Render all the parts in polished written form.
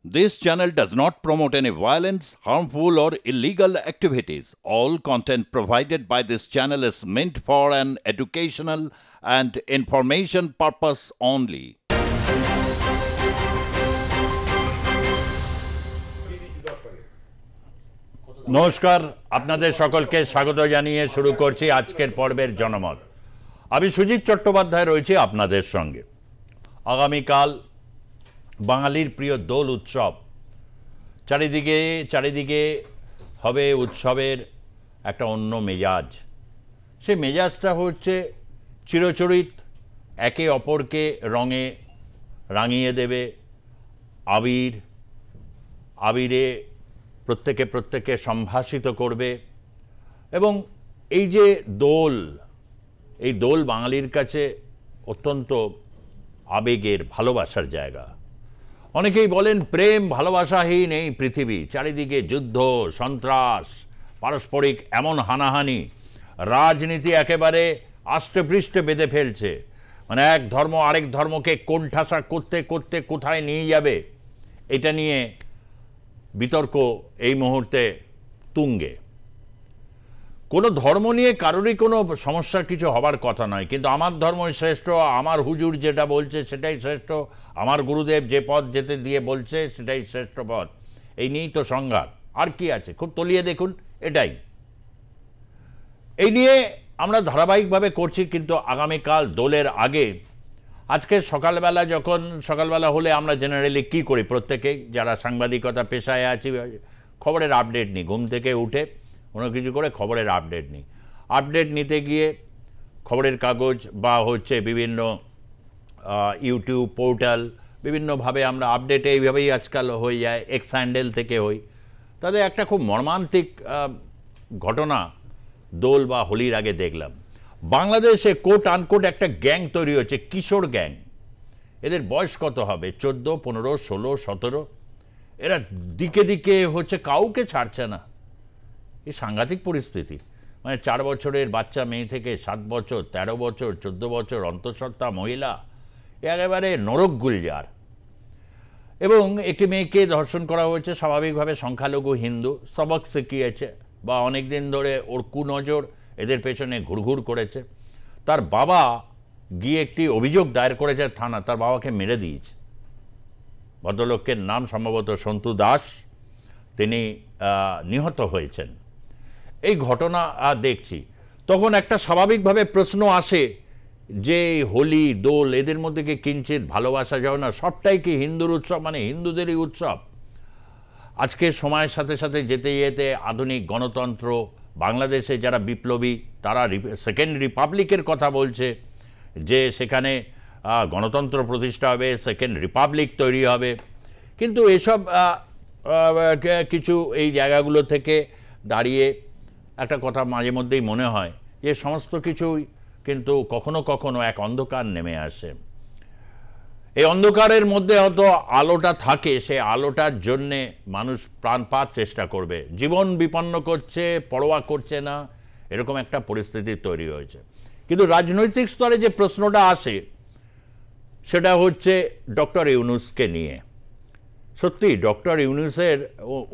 This channel does not promote any violence, harmful, or illegal activities. All content provided by this channel is meant for an educational and information purpose only. নমস্কার, আপনাদের সকলকে স্বাগত জানিয়ে শুরু করছি আজকের পর্বের জনমত। আমি সুজিত চট্টোপাধ্যায় রয়েছি আপনাদের সঙ্গে। আগামীকাল বাঙালির প্রিয় দোল উৎসব। চারিদিকে হবে উৎসবের একটা অন্য মেজাজ। সেই মেজাজটা হচ্ছে চিরচরিত, একে অপরকে রঙে রাঙিয়ে দেবে। আবিরে প্রত্যেকে সম্ভাষিত করবে। এবং এই যে এই দোল বাঙালির কাছে অত্যন্ত আবেগের, ভালোবাসার জায়গা। অনেকেই বলেন প্রেম ভালোবাসাহীন এই পৃথিবী, চারিদিকে যুদ্ধ, সন্ত্রাস, পারস্পরিক এমন হানাহানি, রাজনীতি একেবারে আষ্টেপৃষ্ঠে বেঁধে ফেলছে। মানে এক ধর্ম আরেক ধর্মকে কোণঠাসা করতে করতে কোথায় নিয়ে যাবে, এটা নিয়ে বিতর্ক এই মুহূর্তে তুঙ্গে। কোনো ধর্ম নিয়ে কারোরই কোনো সমস্যা কিছু হবার কথা নয়, কিন্তু আমার ধর্মই শ্রেষ্ঠ, আমার হুজুর যেটা বলছে সেটাই শ্রেষ্ঠ, আমার গুরুদেব যে পথ যেতে দিয়ে বলছে সেটাই শ্রেষ্ঠ পথ, এই নিয়েই তো সংঘাত। আর কি আছে, খুব তলিয়ে দেখুন, এটাই। এই নিয়ে আমরা ধারাবাহিকভাবে করছি, কিন্তু আগামীকাল দোলের আগে আজকে সকালবেলা হলে আমরা জেনারেলি কী করি, প্রত্যেকেই যারা সাংবাদিকতা পেশায় আছি, খবরের আপডেট নিই। ঘুম থেকে উঠে কোনো কিছু করে খবরের আপডেট নিতে গিয়ে খবরের কাগজ বা বিভিন্ন ইউটিউব পোর্টাল, বিভিন্নভাবে আমরা আপডেট এইভাবেই আজকাল হয়ে যায়, এক্স হ্যান্ডেল থেকে হই। তাদের একটা খুব মর্মান্তিক ঘটনা দোল বা হোলির আগে দেখলাম। বাংলাদেশে কোট আনকোট একটা গ্যাং তৈরি হচ্ছে, কিশোর গ্যাং। এদের বয়স কত হবে? 14, 15, 16, 17। এরা দিকে দিকে কাউকে ছাড়ছে না। এই সাংঘাতিক পরিস্থিতি। মানে 4 বছরের বাচ্চা মেয়ে থেকে 7 বছর, 13 বছর, 14 বছর অন্তঃসত্ত্বা মহিলা, একেবারে নরক গুলজার। এবং একটি মেয়েকে ধর্ষণ করা হয়েছে, স্বাভাবিকভাবে সংখ্যালঘু হিন্দু, সবক শিখিয়েছে বা অনেক দিন ধরে ওর কুনজর এদের পেছনে ঘুরঘুর করেছে। তার বাবা গিয়ে একটি অভিযোগ দায়ের করেছে থানা, তার বাবাকে মেরে দিয়েছে। ভদ্রলোকের নাম সম্ভবত সন্তু দাস, তিনি নিহত হয়েছেন। এই ঘটনা দেখছি, তখন একটা স্বাভাবিকভাবে প্রশ্ন আসে যে হোলি দোল এদের মধ্যে কি কিঞ্চিত ভালোবাসা যায় না? সবটাই কি হিন্দুর উৎসব, মানে হিন্দুদেরই উৎসব? আজকে সময়ের সাথে সাথে যেতে যেতে আধুনিক গণতন্ত্র, বাংলাদেশে যারা বিপ্লবী তারা সেকেন্ড রিপাবলিকের কথা বলছে, যে সেখানে গণতন্ত্র প্রতিষ্ঠা হবে, সেকেন্ড রিপাবলিক তৈরি হবে। কিন্তু এসব কিছু এই জায়গাগুলো থেকে দাঁড়িয়ে একটা কথা মাঝে মধ্যেই মনে হয় যে সমস্ত কিছুই কিন্তু কখনো কখনো এক অন্ধকার নেমে আসে। এই অন্ধকারের মধ্যে হয়তো আলোটা থাকে, সেই আলোটার জন্যে মানুষ প্রাণপাত চেষ্টা করবে। জীবন বিপন্ন করছে, পরোয়া করছে না, এরকম একটা পরিস্থিতি তৈরি হয়েছে। কিন্তু রাজনৈতিক স্তরে যে প্রশ্নটা আসে সেটা হচ্ছে ডক্টর ইউনূসকে নিয়ে। সত্যি ডক্টর ইউনূসের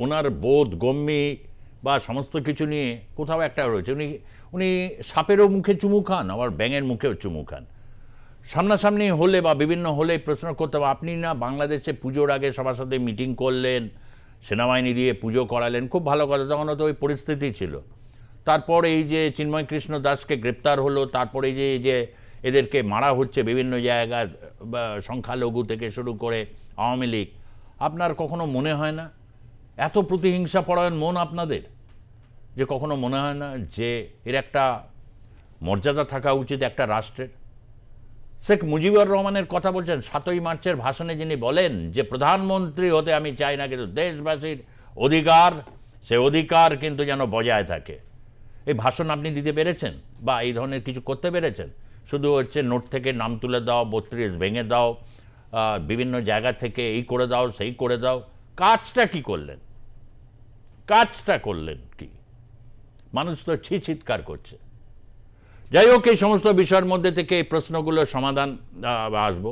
ওনার বোধ গম্যি বা সমস্ত কিছু নিয়ে কোথাও একটা রয়েছে। উনি সাপেরও মুখে চুমু খান, আবার ব্যাঙের মুখেও চুমু খান। সামনাসামনি হলে বা বিভিন্ন হলে প্রশ্ন করতে হবে, আপনি না বাংলাদেশে পুজোর আগে সবার সাথে মিটিং করলেন, সেনাবাহিনী দিয়ে পুজো করালেন, খুব ভালো কথা, তখন তো ওই পরিস্থিতি ছিল। তারপর এই যে চিন্ময় কৃষ্ণ দাসকে গ্রেপ্তার হলো, তারপরে এই যে এদেরকে মারা হচ্ছে বিভিন্ন জায়গায়, সংখ্যালঘু থেকে শুরু করে আওয়ামী লীগ, আপনার কখনো মনে হয় না, এত প্রতিহিংসা পরায়ণ মন আপনাদের, যে কখনো মনে হয় না যে এর একটা মর্যাদা থাকা উচিত একটা রাষ্ট্রের? শেখ মুজিবুর রহমানের কথা বলছেন 7ই মার্চের ভাষণে, যিনি বলেন যে প্রধানমন্ত্রী হতে আমি চাই না, কিন্তু দেশবাসীর অধিকার, সে অধিকার কিন্তু যেন বজায় থাকে। এই ভাষণ আপনি দিতে পেরেছেন বা এই ধরনের কিছু করতে পেরেছেন? শুধু নোট থেকে নাম তুলে দাও, 32 ভেঙে দাও, বিভিন্ন জায়গা থেকে এই করে দাও সেই করে দাও। কাজটা কি করলেন? কি? মানুষ তো চিৎকার করছে। যাই হোক, এই সমস্ত বিষয়ের মধ্যে থেকে এই প্রশ্নগুলোর সমাধান আসবো।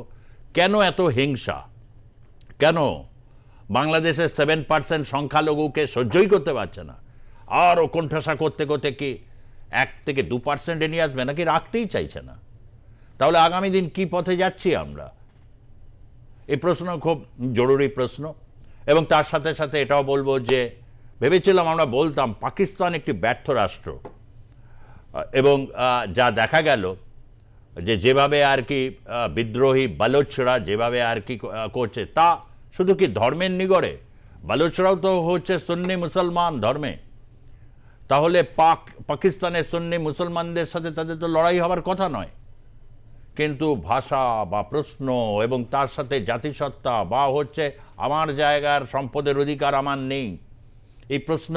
কেন এত হিংসা? কেন বাংলাদেশের 7% সংখ্যালঘুকে সহ্যই করতে পারছে না, আর ও কোণঠাসা করতে করতে কি 1 থেকে 2% নিয়ে আসবে, নাকি রাখতেই চাইছে না? তাহলে আগামী দিন কি পথে যাচ্ছি আমরা? এই প্রশ্ন খুব জরুরি প্রশ্ন। এবং তার সাথে সাথে এটাও বলবো যে ভেবেছিলাম আমরা বলতাম পাকিস্তান একটি ব্যর্থ রাষ্ট্র, এবং যা দেখা গেল যে যেভাবে আর কি বিদ্রোহী বালোচরা যেভাবে আর কি করছে, তা শুধু কি ধর্মের নিগড়ে? বালোচরাও তো হচ্ছে সুন্নি মুসলমান ধর্মে। তাহলে পাকিস্তানের সুন্নি মুসলমানদের সাথে তাদের তো লড়াই হবার কথা নয়, কিন্তু ভাষা বা প্রশ্ন এবং তার সাথে জাতিসত্তা বা হচ্ছে আমার জায়গার সম্পদের অধিকার আমার নেই, এই প্রশ্ন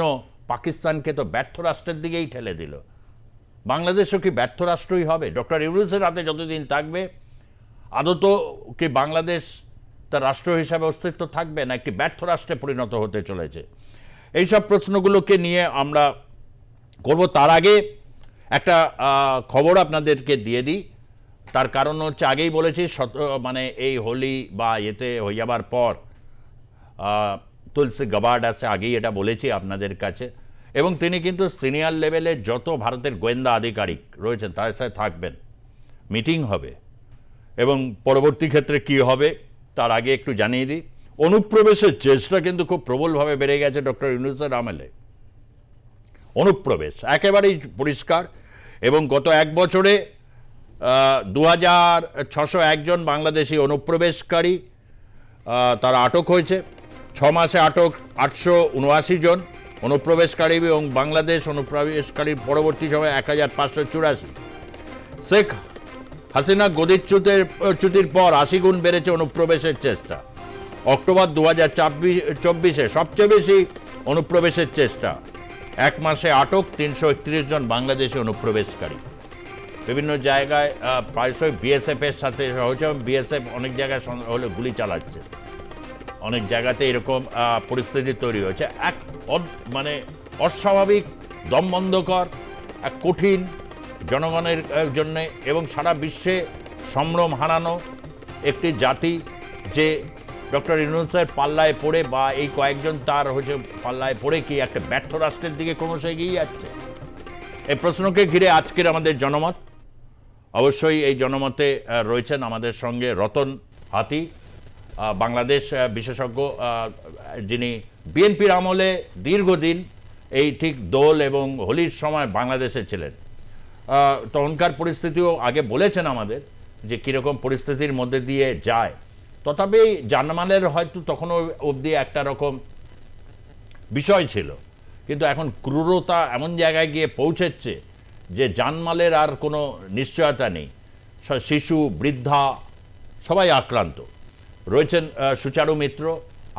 পাকিস্তানকে তো ব্যর্থ রাষ্ট্রের দিকেই ঠেলে দিল। বাংলাদেশও কি ব্যর্থ রাষ্ট্রই হবে? ডক্টর ইউনূসের হাতে যতদিন থাকবে আদত কি বাংলাদেশ তার রাষ্ট্র হিসাবে অস্তিত্ব থাকবে, না একটি ব্যর্থ রাষ্ট্রে পরিণত হতে চলেছে? এইসব প্রশ্নগুলোকে নিয়ে আমরা করব। তার আগে একটা খবর আপনাদেরকে দিয়ে দিই। তার কারণ হচ্ছে আগেই বলেছি, মানে এই হোলি বা এতে হয়ে যাবার পর তুলসী গাবার্ড আছে, আগেই এটা বলেছি আপনাদের কাছে, এবং তিনি কিন্তু সিনিয়র লেভেলে যত ভারতের গোয়েন্দা আধিকারিক রয়েছেন তার সাথে থাকবেন, মিটিং হবে, এবং পরবর্তী ক্ষেত্রে কি হবে তার আগে একটু জানিয়ে দিই। অনুপ্রবেশের চেষ্টা কিন্তু খুব প্রবলভাবে বেড়ে গেছে ডক্টর ইউনূসের আমলে। অনুপ্রবেশ একেবারেই পরিষ্কার, এবং গত 1 বছরে 2601 জন বাংলাদেশি অনুপ্রবেশকারী তারা আটক হয়েছে। 6 মাসে আটক 879 জন অনুপ্রবেশকারী, এবং বাংলাদেশ অনুপ্রবেশকারীর পরবর্তী সময় 1584। শেখ হাসিনা গদিচ্যুতির পর 80 গুণ বেড়েছে অনুপ্রবেশের চেষ্টা। অক্টোবর 2024-এ সবচেয়ে বেশি অনুপ্রবেশের চেষ্টা। 1 মাসে আটক 331 জন বাংলাদেশি অনুপ্রবেশকারী। বিভিন্ন জায়গায় প্রায়শই বিএসএফের সাথে হচ্ছে, বিএসএফ অনেক জায়গায় হলে গুলি চালাচ্ছে, অনেক জায়গাতে এরকম পরিস্থিতি তৈরি হয়েছে। এক মানে অস্বাভাবিক, দমবন্ধকর, এক কঠিন জনগণের জন্য এবং সারা বিশ্বে সম্ভ্রম হারানো একটি জাতি, যে ডক্টর ইউনূসের পাল্লায় পড়ে বা এই কয়েকজন তার হচ্ছে পাল্লায় পড়ে কি একটা ব্যর্থ রাষ্ট্রের দিকে ক্রমশ এগিয়ে যাচ্ছে। এই প্রশ্নকে ঘিরে আজকের আমাদের জনমত। অবশ্যই এই জনমতে রয়েছেন আমাদের সঙ্গে রতন হাতি, বাংলাদেশ বিশেষজ্ঞ, যিনি বিএনপির আমলে দীর্ঘদিন এই ঠিক দোল এবং হোলির সময় বাংলাদেশে ছিলেন। তখনকার পরিস্থিতিও আগে বলেছেন আমাদের যে কীরকম পরিস্থিতির মধ্যে দিয়ে যায়। তথাপি জানমালের হয়তো তখনও অবধি একটা রকম বিষয় ছিল, কিন্তু এখন ক্রূরতা এমন জায়গায় গিয়ে পৌঁছেছে যে জানমালের আর কোনো নিশ্চয়তা নেই। শিশু, বৃদ্ধা সবাই আক্রান্ত রয়েছেন। সুচারু মিত্র,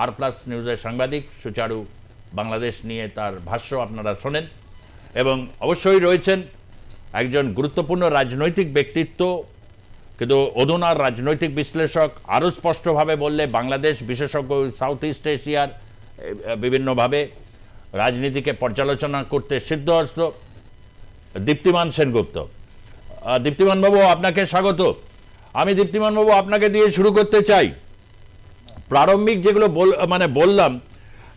আর+ নিউজের সাংবাদিক, সুচারু বাংলাদেশ নিয়ে তার ভাষ্য আপনারা শোনেন। এবং অবশ্যই রয়েছেন একজন গুরুত্বপূর্ণ রাজনৈতিক ব্যক্তিত্ব, কিন্তু অধুনার রাজনৈতিক বিশ্লেষক, আরও স্পষ্টভাবে বললে বাংলাদেশ বিশেষজ্ঞ, সাউথ ইস্ট এশিয়ার বিভিন্নভাবে রাজনীতিকে পর্যালোচনা করতে সিদ্ধহস্ত, দীপ্তিমান সেনগুপ্ত। দীপ্তিমানবাবু, আপনাকে স্বাগত। আমি দীপ্তিমানবাবু আপনাকে দিয়ে শুরু করতে চাই। প্রারম্ভিক যেগুলো বললাম,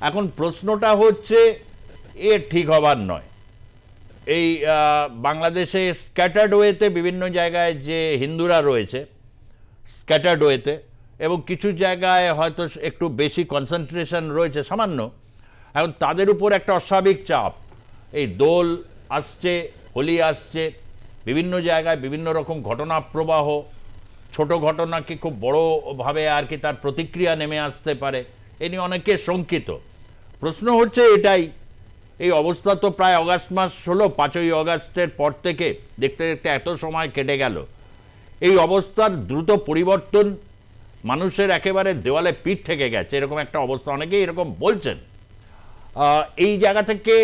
এখন প্রশ্নটা হচ্ছে এ ঠিক হবার নয়। এই বাংলাদেশে স্ক্যাটার্ড ওয়েতে বিভিন্ন জায়গায় যে হিন্দুরা রয়েছে, স্ক্যাটার্ড ওয়েতে, এবং কিছু জায়গায় হয়তো একটু বেশি কনসেন্ট্রেশন রয়েছে সামান্য, এখন তাদের উপর একটা অস্বাভাবিক চাপ। এই দোল আসছে, হোলি আসছে, বিভিন্ন জায়গায় বিভিন্ন রকম ঘটনা প্রবাহ, ছোট ঘটনা কি খুব বড়ভাবে আর কি তার প্রতিক্রিয়া নেমে আসতে পারে, এ নিয়ে অনেকে শঙ্কিত। প্রশ্ন হচ্ছে এটাই, এই অবস্থা তো প্রায় অগাস্ট মাস হলো, 5ই অগাস্টের পর থেকে দেখতে দেখতে এত সময় কেটে গেল। এই অবস্থার দ্রুত পরিবর্তন, মানুষের একেবারে দেওয়ালে পিঠ থেকে গেছে এরকম একটা অবস্থা, অনেকেই এরকম বলছেন। এই জায়গা থেকে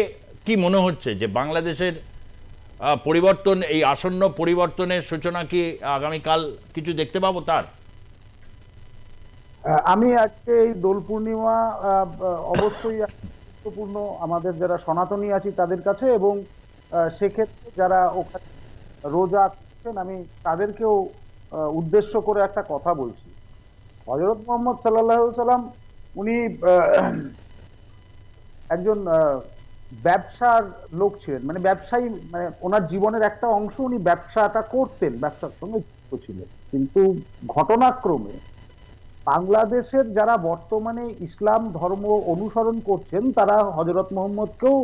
কি মনে হচ্ছে যে বাংলাদেশের পরিবর্তন, এই আসন্ন পরিবর্তনের সূচনা কি আগামীকাল কিছু দেখতে পাবো? তার আমি আজকে এই দোল পূর্ণিমা অবশ্যই গুরুত্বপূর্ণ আমাদের যারা সনাতনী আছি তাদের কাছে, এবং সেক্ষেত্রে যারা ওখানে রোজা করছেন আমি তাদেরকেও উদ্দেশ্য করে একটা কথা বলছি। হযরত মুহাম্মদ সাল্লাল্লাহু আলাইহি সাল্লাম উনি একজন ব্যবসার লোক ছিলেন, মানে ব্যবসায়ী, মানে ওনার জীবনের একটা অংশ উনি ব্যবসাটা করতেন, ব্যবসার সঙ্গে যুক্ত ছিলেন। কিন্তু ঘটনাক্রমে বাংলাদেশের যারা বর্তমানে ইসলাম ধর্ম অনুসরণ করছেন তারা হযরত মুহাম্মদকেও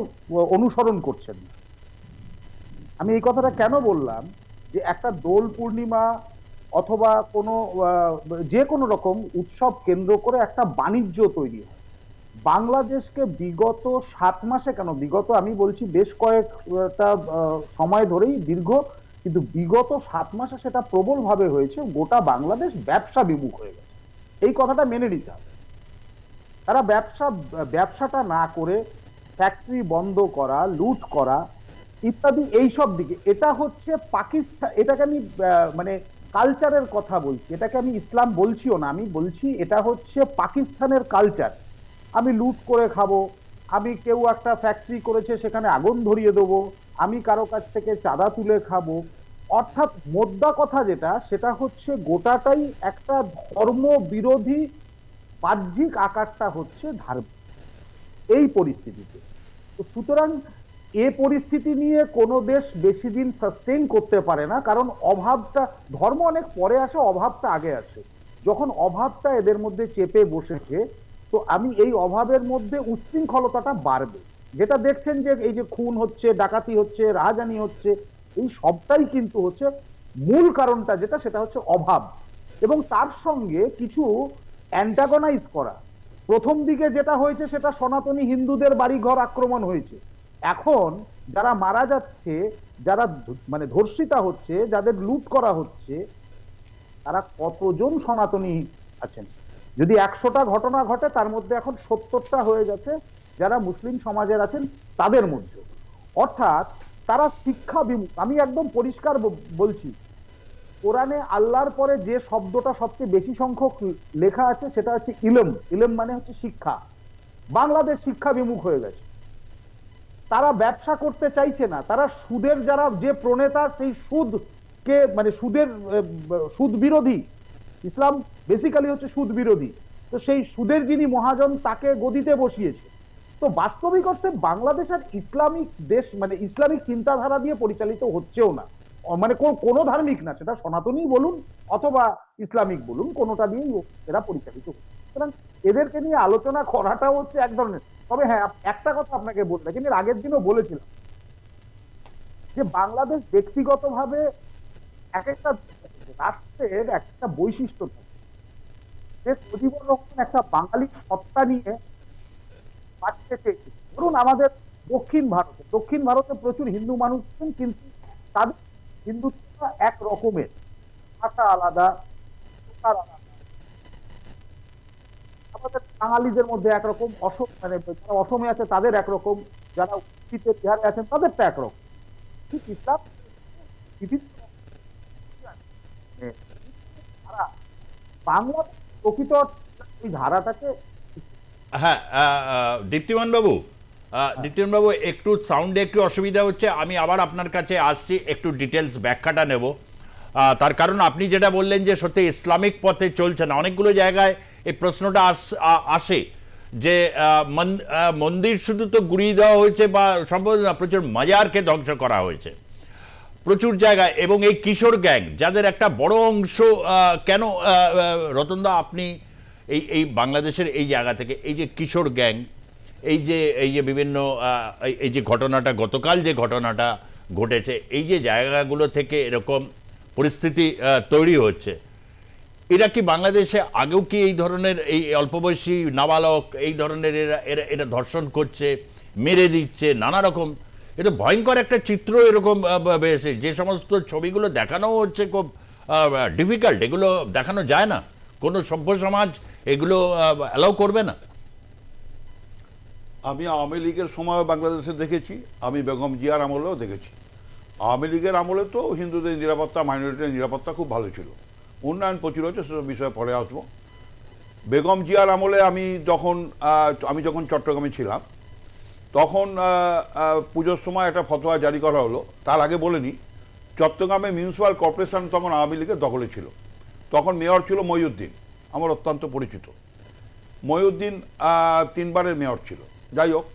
অনুসরণ করছেন না। আমি এই কথাটা কেন বললাম, যে একটা দোল পূর্ণিমা অথবা কোনো যে কোনো রকম উৎসব কেন্দ্র করে একটা বাণিজ্য তৈরি হয়। বাংলাদেশকে বিগত 7 মাসে, কেন বিগত আমি বলছি বেশ কয়েকটা সময় ধরেই দীর্ঘ, কিন্তু বিগত 7 মাসে সেটা প্রবলভাবে হয়েছে, গোটা বাংলাদেশ ব্যবসা বিমুখ হয়ে গেছে। এই কথাটা মেনে নিতে হবে। তারা ব্যবসাটা না করে ফ্যাক্টরি বন্ধ করা, লুট করা ইত্যাদি এইসব দিকে, এটা হচ্ছে পাকিস্তান, এটাকে আমি মানে কালচারের কথা বলছি, এটাকে আমি ইসলাম বলছিও না, আমি বলছি এটা হচ্ছে পাকিস্তানের কালচার। আমি লুট করে খাবো, আমি কেউ একটা ফ্যাক্টরি করেছে সেখানে আগুন ধরিয়ে দেবো, আমি কারো কাছ থেকে চাঁদা তুলে খাবো। অর্থাৎ মোদ্দা কথা যেটা, সেটা হচ্ছে গোটাটাই একটা ধর্ম বিরোধী বাহ্যিক আকারটা হচ্ছে ধার্মিক এই পরিস্থিতিতে। তো সুতরাং এ পরিস্থিতি নিয়ে কোনো দেশ বেশি দিন সাস্টেইন করতে পারে না, কারণ অভাবটা, ধর্ম অনেক পরে আসে, অভাবটা আগে আসে। যখন অভাবটা এদের মধ্যে চেপে বসেছে, তো আমি এই অভাবের মধ্যে উচ্ছৃঙ্খলতাটা বাড়বে। যেটা দেখছেন যে এই যে খুন হচ্ছে, ডাকাতি হচ্ছে, রাহাজানি হচ্ছে, এই সবটাই কিন্তু হচ্ছে মূল কারণটা যেটা, সেটা হচ্ছে অভাব, এবং তার সঙ্গে কিছু অ্যান্টাগনাইজ করা। প্রথম দিকে যেটা হয়েছে সেটা সনাতনী হিন্দুদের বাড়িঘর আক্রমণ হয়েছে। এখন যারা মারা যাচ্ছে, যারা মানে ধর্ষিতা হচ্ছে, যাদের লুট করা হচ্ছে, তারা কতজন সনাতনী আছেন? যদি 100টা ঘটনা ঘটে তার মধ্যে এখন 70টা হয়ে গেছে যারা মুসলিম সমাজের আছেন তাদের মধ্যে। অর্থাৎ তারা শিক্ষা বিমুখ। আমি একদম পরিষ্কার বলছি, কোরআনে আল্লাহর পরে যে শব্দটা সবচেয়ে বেশি সংখ্যক লেখা আছে সেটা হচ্ছে ইলম। ইলম মানে হচ্ছে শিক্ষা। বাংলাদেশ শিক্ষা বিমুখ হয়ে গেছে। তারা ব্যবসা করতে চাইছে না, তারা সুদের, যারা যে প্রণেতা সেই সুদকে, মানে সুদ বিরোধী, ইসলাম বেসিক্যালি হচ্ছে সুদ বিরোধী, তো সেই সুদের যিনি মহাজন তাকে গদিতে বসিয়েছে। তো বাস্তবিক অর্থে বাংলাদেশ আর ইসলামিক দেশ, মানে ইসলামিক চিন্তাধারা দিয়ে পরিচালিত হচ্ছেও না, মানে কোনো ধার্মিক না, সেটা সনাতনী বলুন অথবা ইসলামিক বলুন, কোনোটা দিয়েই এরা পরিচালিত হচ্ছে। সুতরাং এদেরকে নিয়ে আলোচনা করাটাও হচ্ছে এক ধরনের। তবে হ্যাঁ, একটা কথা আপনাকে বলতে, কিন্তু এর আগের দিনও বলেছিলাম যে বাংলাদেশ ব্যক্তিগতভাবে এক একটা রাষ্ট্রের একটা বৈশিষ্ট্য থাকে। শেখ মুজিবুর রহমান একটা বাঙালি সত্তা নিয়ে বাঁচতে চেয়েছিল। ধরুন আমাদের দক্ষিণ ভারতে প্রচুর হিন্দু মানুষ আছেন, কিন্তু তাদের হিন্দুত্বটা এক রকমের, ভাষা আলাদা, আলাদা। আমাদের বাঙালিদের মধ্যে একরকম, মানে যারা অসমে আছে তাদের একরকম, যারা বিহারে আছেন তাদেরটা একরকম। ঠিক ইসলাম বিভিন্ন বাংলা প্রকৃত এই ধারাটাকে। হ্যাঁ, দীপ্তিমান বাবু, একটু সাউন্ডে একটু অসুবিধা হচ্ছে, আমি আবার আপনার কাছে আসছি, একটু ডিটেলস ব্যাখ্যাটা নেব। তার কারণ আপনি যেটা বললেন যে সত্যি ইসলামিক পথে চলছে না, অনেকগুলো জায়গায় এই প্রশ্নটা আসে যে মন্দির শুধু তো গুড়িয়ে দেওয়া হয়েছে বা সম্ভব না, প্রচুর মাজারকে ধ্বংস করা হয়েছে প্রচুর জায়গায়, এবং এই কিশোর গ্যাং যাদের একটা বড় অংশ, কেন রতনদা আপনি এই বাংলাদেশের এই জায়গা থেকে এই যে কিশোর গ্যাং, এই যে বিভিন্ন এই যে ঘটনাটা, গতকাল যে ঘটনাটা ঘটেছে, এই যে জায়গাগুলো থেকে এরকম পরিস্থিতি তৈরি হচ্ছে, এরা কি বাংলাদেশে আগেও কি এই ধরনের, এই অল্প বয়সী নাবালক এই ধরনের এরা ধর্ষণ করছে, মেরে দিচ্ছে, নানা রকম, এটা ভয়ঙ্কর একটা চিত্র এরকম যে সমস্ত ছবিগুলো দেখানো হচ্ছে খুব ডিফিকাল্ট, এগুলো দেখানো যায় না, কোনো সভ্য সমাজ এগুলো অ্যালাউ করবে না। আমি আওয়ামী লীগের সময় বাংলাদেশে দেখেছি, আমি বেগম জিয়ার আমলেও দেখেছি। আওয়ামী লীগের আমলে তো হিন্দুদের নিরাপত্তা, মাইনরিটির নিরাপত্তা খুব ভালো ছিল, উন্নয়ন প্রচুর হচ্ছে, সেসব বিষয়ে পরে আসবো। বেগম জিয়ার আমলে আমি যখন চট্টগ্রামে ছিলাম, তখন পুজোর সময় একটা ফতোয়া জারি করা হলো। তার আগে বলে নিই, চট্টগ্রামে মিউনিসিপ্যাল কর্পোরেশন তখন আওয়ামী লীগের দখলে ছিল, তখন মেয়র ছিল মহিউদ্দিন, আমার অত্যন্ত পরিচিত। মহিউদ্দিন 3 বারের মেয়র ছিল, যাই হোক,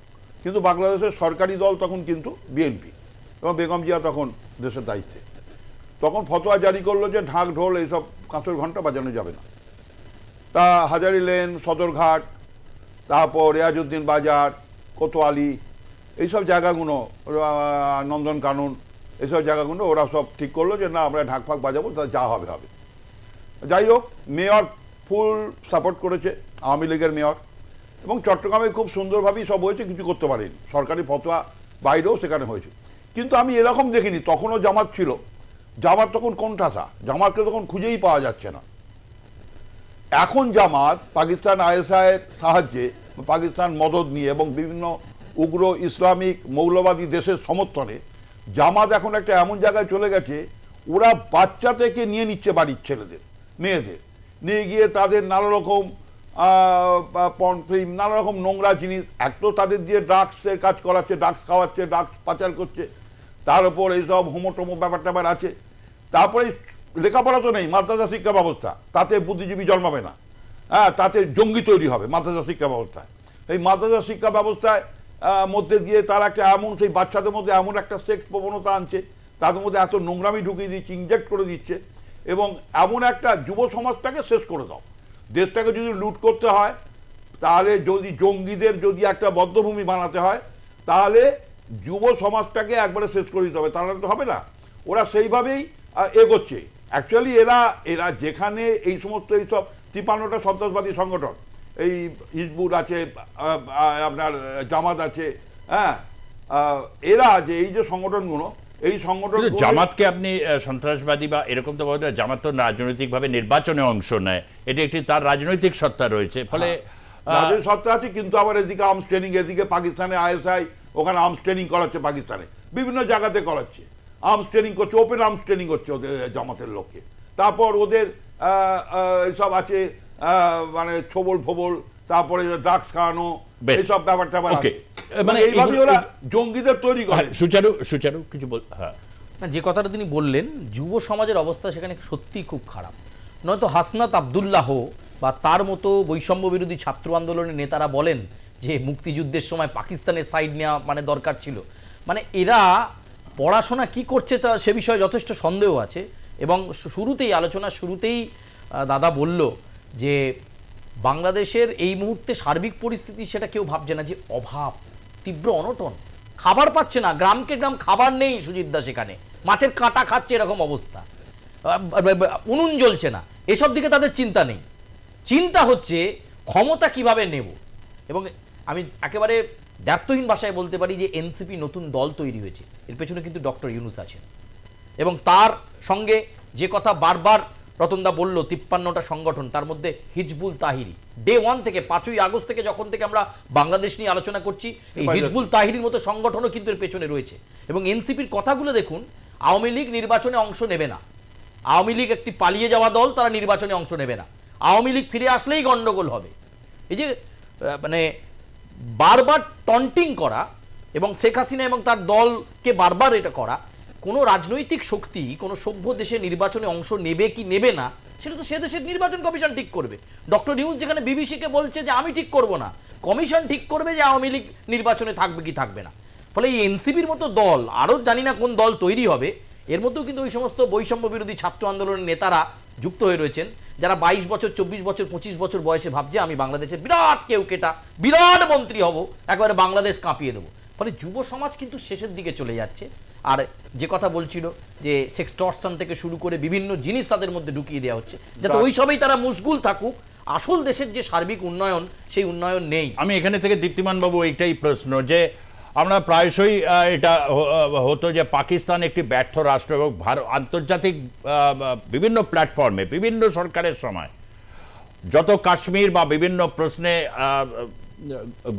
কিন্তু বাংলাদেশের সরকারি দল তখন কিন্তু বিএনপি এবং বেগম জিয়া তখন দেশের দায়িত্বে। তখন ফতোয়া জারি করলো যে ঢাক ঢোল এইসব কাঁচর ঘন্টা বাজানো যাবে না। তা হাজারী লেন, সদরঘাট, তারপর রেয়াজউদ্দিন বাজার, কোতোয়ালি, এইসব জায়গাগুলো, নন্দন কানন, এইসব জায়গাগুলো ওরা সব ঠিক করলো যে না আমরা ঢাক ফাক বাজাবো, তা যা হবে হবে। যাই হোক, মেয়র ফুল সাপোর্ট করেছে, আওয়ামী লীগের মেয়র, এবং চট্টগ্রামে খুব সুন্দরভাবেই সব হয়েছে, কিছু করতে পারেনি, সরকারি ফতোয়া বাইরেও সেখানে হয়েছে। কিন্তু আমি এরকম দেখিনি, তখনও জামাত ছিল, জামাত তখন কোণঠাসা, জামাতকে তখন খুঁজেই পাওয়া যাচ্ছে না। এখন জামাত পাকিস্তান আইএসআইয়ের সাহায্যে, পাকিস্তান মদদ নিয়ে এবং বিভিন্ন উগ্র ইসলামিক মৌলবাদী দেশের সমর্থনে জামাত এখন একটা এমন জায়গায় চলে গেছে, ওরা বাচ্চা থেকে নিয়ে নিচ্ছে বাড়ির ছেলেদের মেয়েদের, নিয়ে গিয়ে তাদের নানা রকম পর্ন ফিল্ম, নানা রকম নোংরা জিনিস, এক তো তাদের দিয়ে ড্রাগসের কাজ করাচ্ছে, ড্রাগস খাওয়াচ্ছে, ড্রাগস পাচার করছে, তার উপর এইসব হোমোটোমো ব্যাপার ট্যাপার আছে। তারপরে লেখাপড়া তো নেই, মাদ্রাসা শিক্ষা ব্যবস্থা, তাতে বুদ্ধিজীবী জন্মাবে না, হ্যাঁ, তাতে জঙ্গি তৈরি হবে মাদ্রাসা শিক্ষা ব্যবস্থায়। এই মাদ্রাসা শিক্ষা ব্যবস্থায় মধ্যে দিয়ে তারা একটা এমন, সেই বাচ্চাদের মধ্যে এমন একটা সেক্স প্রবণতা আনছে, তাদের মধ্যে এত নোংরামি ঢুকিয়ে দিচ্ছে, ইনজেক্ট করে দিচ্ছে, এবং এমন একটা যুব সমাজটাকে শেষ করে দাও। দেশটাকে যদি লুট করতে হয়, তাহলে যদি জঙ্গিদের যদি একটা বদ্ধভূমি বানাতে হয়, তাহলে যুব সমাজটাকে একবারে শেষ করে দিতে হবে, তাহলে তো হবে না। ওরা সেইভাবেই এগোচ্ছে। অ্যাকচুয়ালি এরা যেখানে এই সমস্ত এইসব 53টা সন্ত্রাসবাদী সংগঠন, এই হিজবুল আছে, আপনার জামাত আছে, হ্যাঁ, এরা যে এই যে সংগঠনগুলো, এই সংগঠন, জামাতকে আপনি সন্ত্রাসবাদী বা এরকম তো বলতে, জামাত তো রাজনৈতিকভাবে নির্বাচনে অংশ নেয়, এটি একটি তার রাজনৈতিক সত্তা রয়েছে, ফলে রাজনৈতিক সত্তা আছে, কিন্তু আবার এদিকে আর্মস ট্রেনিং, এদিকে পাকিস্তানে আইএসআই ওখানে আর্মস ট্রেনিং করাচ্ছে, পাকিস্তানে বিভিন্ন জায়গাতে করাচ্ছে, আর্মস ট্রেনিং করছে, ওপেন আর্মস ট্রেনিং করছে ওদের জামাতের লোককে। তারপর ওদের এইসব আছে, মানে ছবল ফবল, তারপরে ড্রাগস খাওয়ানো, এইসব ব্যাপার ট্যাপার আছে, মানে এইভাবে ওরা জঙ্গিদের তৈরি করে। সুচারু কিছু বল। হ্যাঁ, যে কথাটা তিনি বললেন, যুব সমাজের অবস্থা সেখানে সত্যিই খুব খারাপ। নয়তো হাসনাত আবদুল্লাহ বা তার মতো বৈষম্য বিরোধী ছাত্র আন্দোলনের নেতারা বলেন যে মুক্তিযুদ্ধের সময় পাকিস্তানের সাইড নেওয়া মানে দরকার ছিল, মানে এরা পড়াশোনা কি করছে তা সে বিষয়ে যথেষ্ট সন্দেহ আছে। এবং আলোচনার শুরুতেই দাদা বলল যে বাংলাদেশের এই মুহূর্তে সার্বিক পরিস্থিতি সেটা কেউ ভাবছে না, যে অভাব, তীব্র অনটন, খাবার পাচ্ছে না, গ্রামকে গ্রাম খাবার নেই, সুজিত দা সেখানে মাছের কাঁটা খাচ্ছে এরকম অবস্থা, উনুন জ্বলছে না, এসব দিকে তাদের চিন্তা নেই। চিন্তা হচ্ছে ক্ষমতা কিভাবে নেব। এবং আমি একেবারে দ্ব্যর্থহীন ভাষায় বলতে পারি যে এনসিপি নতুন দল তৈরি হয়েছে, এর পেছনে কিন্তু ডক্টর ইউনূস আছেন, এবং তার সঙ্গে যে কথা বারবার রতনদা বলল, 53টা সংগঠন, তার মধ্যে হিজবুল তাহিরি ডে 1 থেকে 5ই আগস্ট থেকে যখন থেকে আমরা বাংলাদেশ নিয়ে আলোচনা করছি, এই হিজবুল তাহিরির মতো সংগঠনও কিন্তু এর পেছনে রয়েছে। এবং এনসিপির কথাগুলো দেখুন, আওয়ামী লীগ নির্বাচনে অংশ নেবে না, আওয়ামী লীগ একটি পালিয়ে যাওয়া দল, তারা নির্বাচনে অংশ নেবে না, আওয়ামী লীগ ফিরে আসলেই গন্ডগোল হবে। এই যে মানে বারবার টন্টিং করা এবং শেখ হাসিনা এবং তার দলকে বারবার এটা করা, কোনো রাজনৈতিক শক্তি কোনো সভ্য দেশে নির্বাচনে অংশ নেবে কি নেবে না সেটা তো সে দেশের নির্বাচন কমিশন ঠিক করবে। ডক্টর ইউনূস যেখানে বিবিসিকে বলছে যে আমি ঠিক করব না, কমিশন ঠিক করবে যে আওয়ামী লীগ নির্বাচনে থাকবে কি থাকবে না। ফলে এই এনসিপির মতো দল, আরও জানি না কোন দল তৈরি হবে, এর মধ্যেও কিন্তু ওই সমস্ত বৈষম্য বিরোধী ছাত্র আন্দোলনের নেতারা যুক্ত হয়ে রয়েছেন, যারা 22 বছর 24 বছর 25 বছর বয়সে ভাবছে আমি বাংলাদেশের বিরাট কেটা বিরাট মন্ত্রী হব, একবারে বাংলাদেশ কাঁপিয়ে দেবো। ফলে যুব সমাজ কিন্তু শেষের দিকে চলে যাচ্ছে। আর যে কথা বলছিল যে সেক্সটর্শন থেকে শুরু করে বিভিন্ন জিনিস তাদের মধ্যে ঢুকিয়ে দেওয়া হচ্ছে, যাতে ওই সবেই তারা মুশগুল থাকুক, আসল দেশের যে সার্বিক উন্নয়ন সেই উন্নয়ন নেই। আমি এখানে থেকে দীপ্তিমান বাবু এইটাই প্রশ্ন, যে আমরা প্রায়শই এটা হতো যে পাকিস্তান একটি ব্যর্থ রাষ্ট্র, এবং আন্তর্জাতিক বিভিন্ন প্ল্যাটফর্মে বিভিন্ন সরকারের সময় যত কাশ্মীর বা বিভিন্ন প্রশ্নে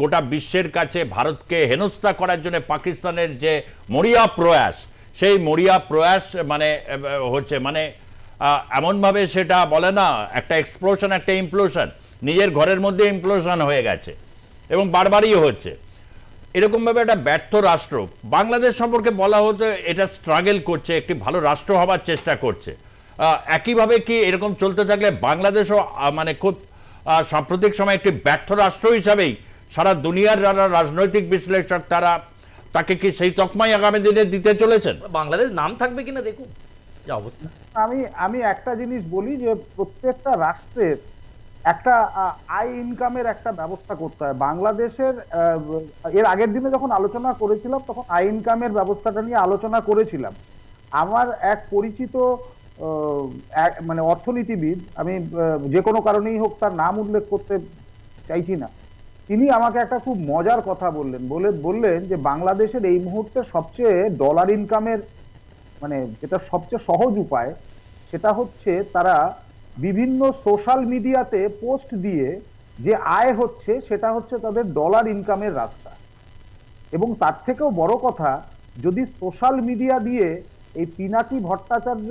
গোটা বিশ্বের কাছে ভারতকে হেনস্থা করার জন্য পাকিস্তানের যে মরিয়া প্রয়াস, সেই মরিয়া প্রয়াস মানে হচ্ছে মানে এমনভাবে সেটা বলে না, একটা এক্সপ্লোশন একটা ইমপ্লোশন, নিজের ঘরের মধ্যে ইমপ্লোশন হয়ে গেছে এবং বারবারই হচ্ছে। এরকমভাবে একটা ব্যর্থ রাষ্ট্র বাংলাদেশ সম্পর্কে বলা হতো এটা স্ট্রাগল করছে, একটি ভালো রাষ্ট্র হবার চেষ্টা করছে। একইভাবে কি এরকম চলতে থাকলে বাংলাদেশও মানে খুব সাম্প্রতিক সময় একটি ব্যর্থ রাষ্ট্র হিসাবেই সারা দুনিয়ার যারা রাজনৈতিক বিশ্লেষক তাকে কি সেই তকমাই আগামী দিনে দিতে চলেছেন? বাংলাদেশ নাম থাকবে কিনা দেখুন যা অবস্থা। আমি একটা জিনিস বলি যে প্রত্যেকটা রাষ্ট্রের একটা আয় ইনকামের একটা ব্যবস্থা করতে হয়। বাংলাদেশের এর আগের দিনে যখন আলোচনা করেছিলাম তখন আয় ইনকামের ব্যবস্থাটা নিয়ে আলোচনা করেছিলাম। আমার এক পরিচিত মানে অর্থনীতিবিদ, আমি যে কোনো কারণেই হোক তার নাম উল্লেখ করতে চাইছি না, তিনি আমাকে একটা খুব মজার কথা বললেন যে বাংলাদেশের এই মুহূর্তে সবচেয়ে ডলার ইনকামের মানে যেটা সবচেয়ে সহজ উপায় সেটা হচ্ছে তারা বিভিন্ন সোশ্যাল মিডিয়াতে পোস্ট দিয়ে যে আয় হচ্ছে সেটা হচ্ছে তাদের ডলার ইনকামের রাস্তা। এবং তার থেকেও বড় কথা, যদি সোশ্যাল মিডিয়া দিয়ে এই পিনাকি ভট্টাচার্য,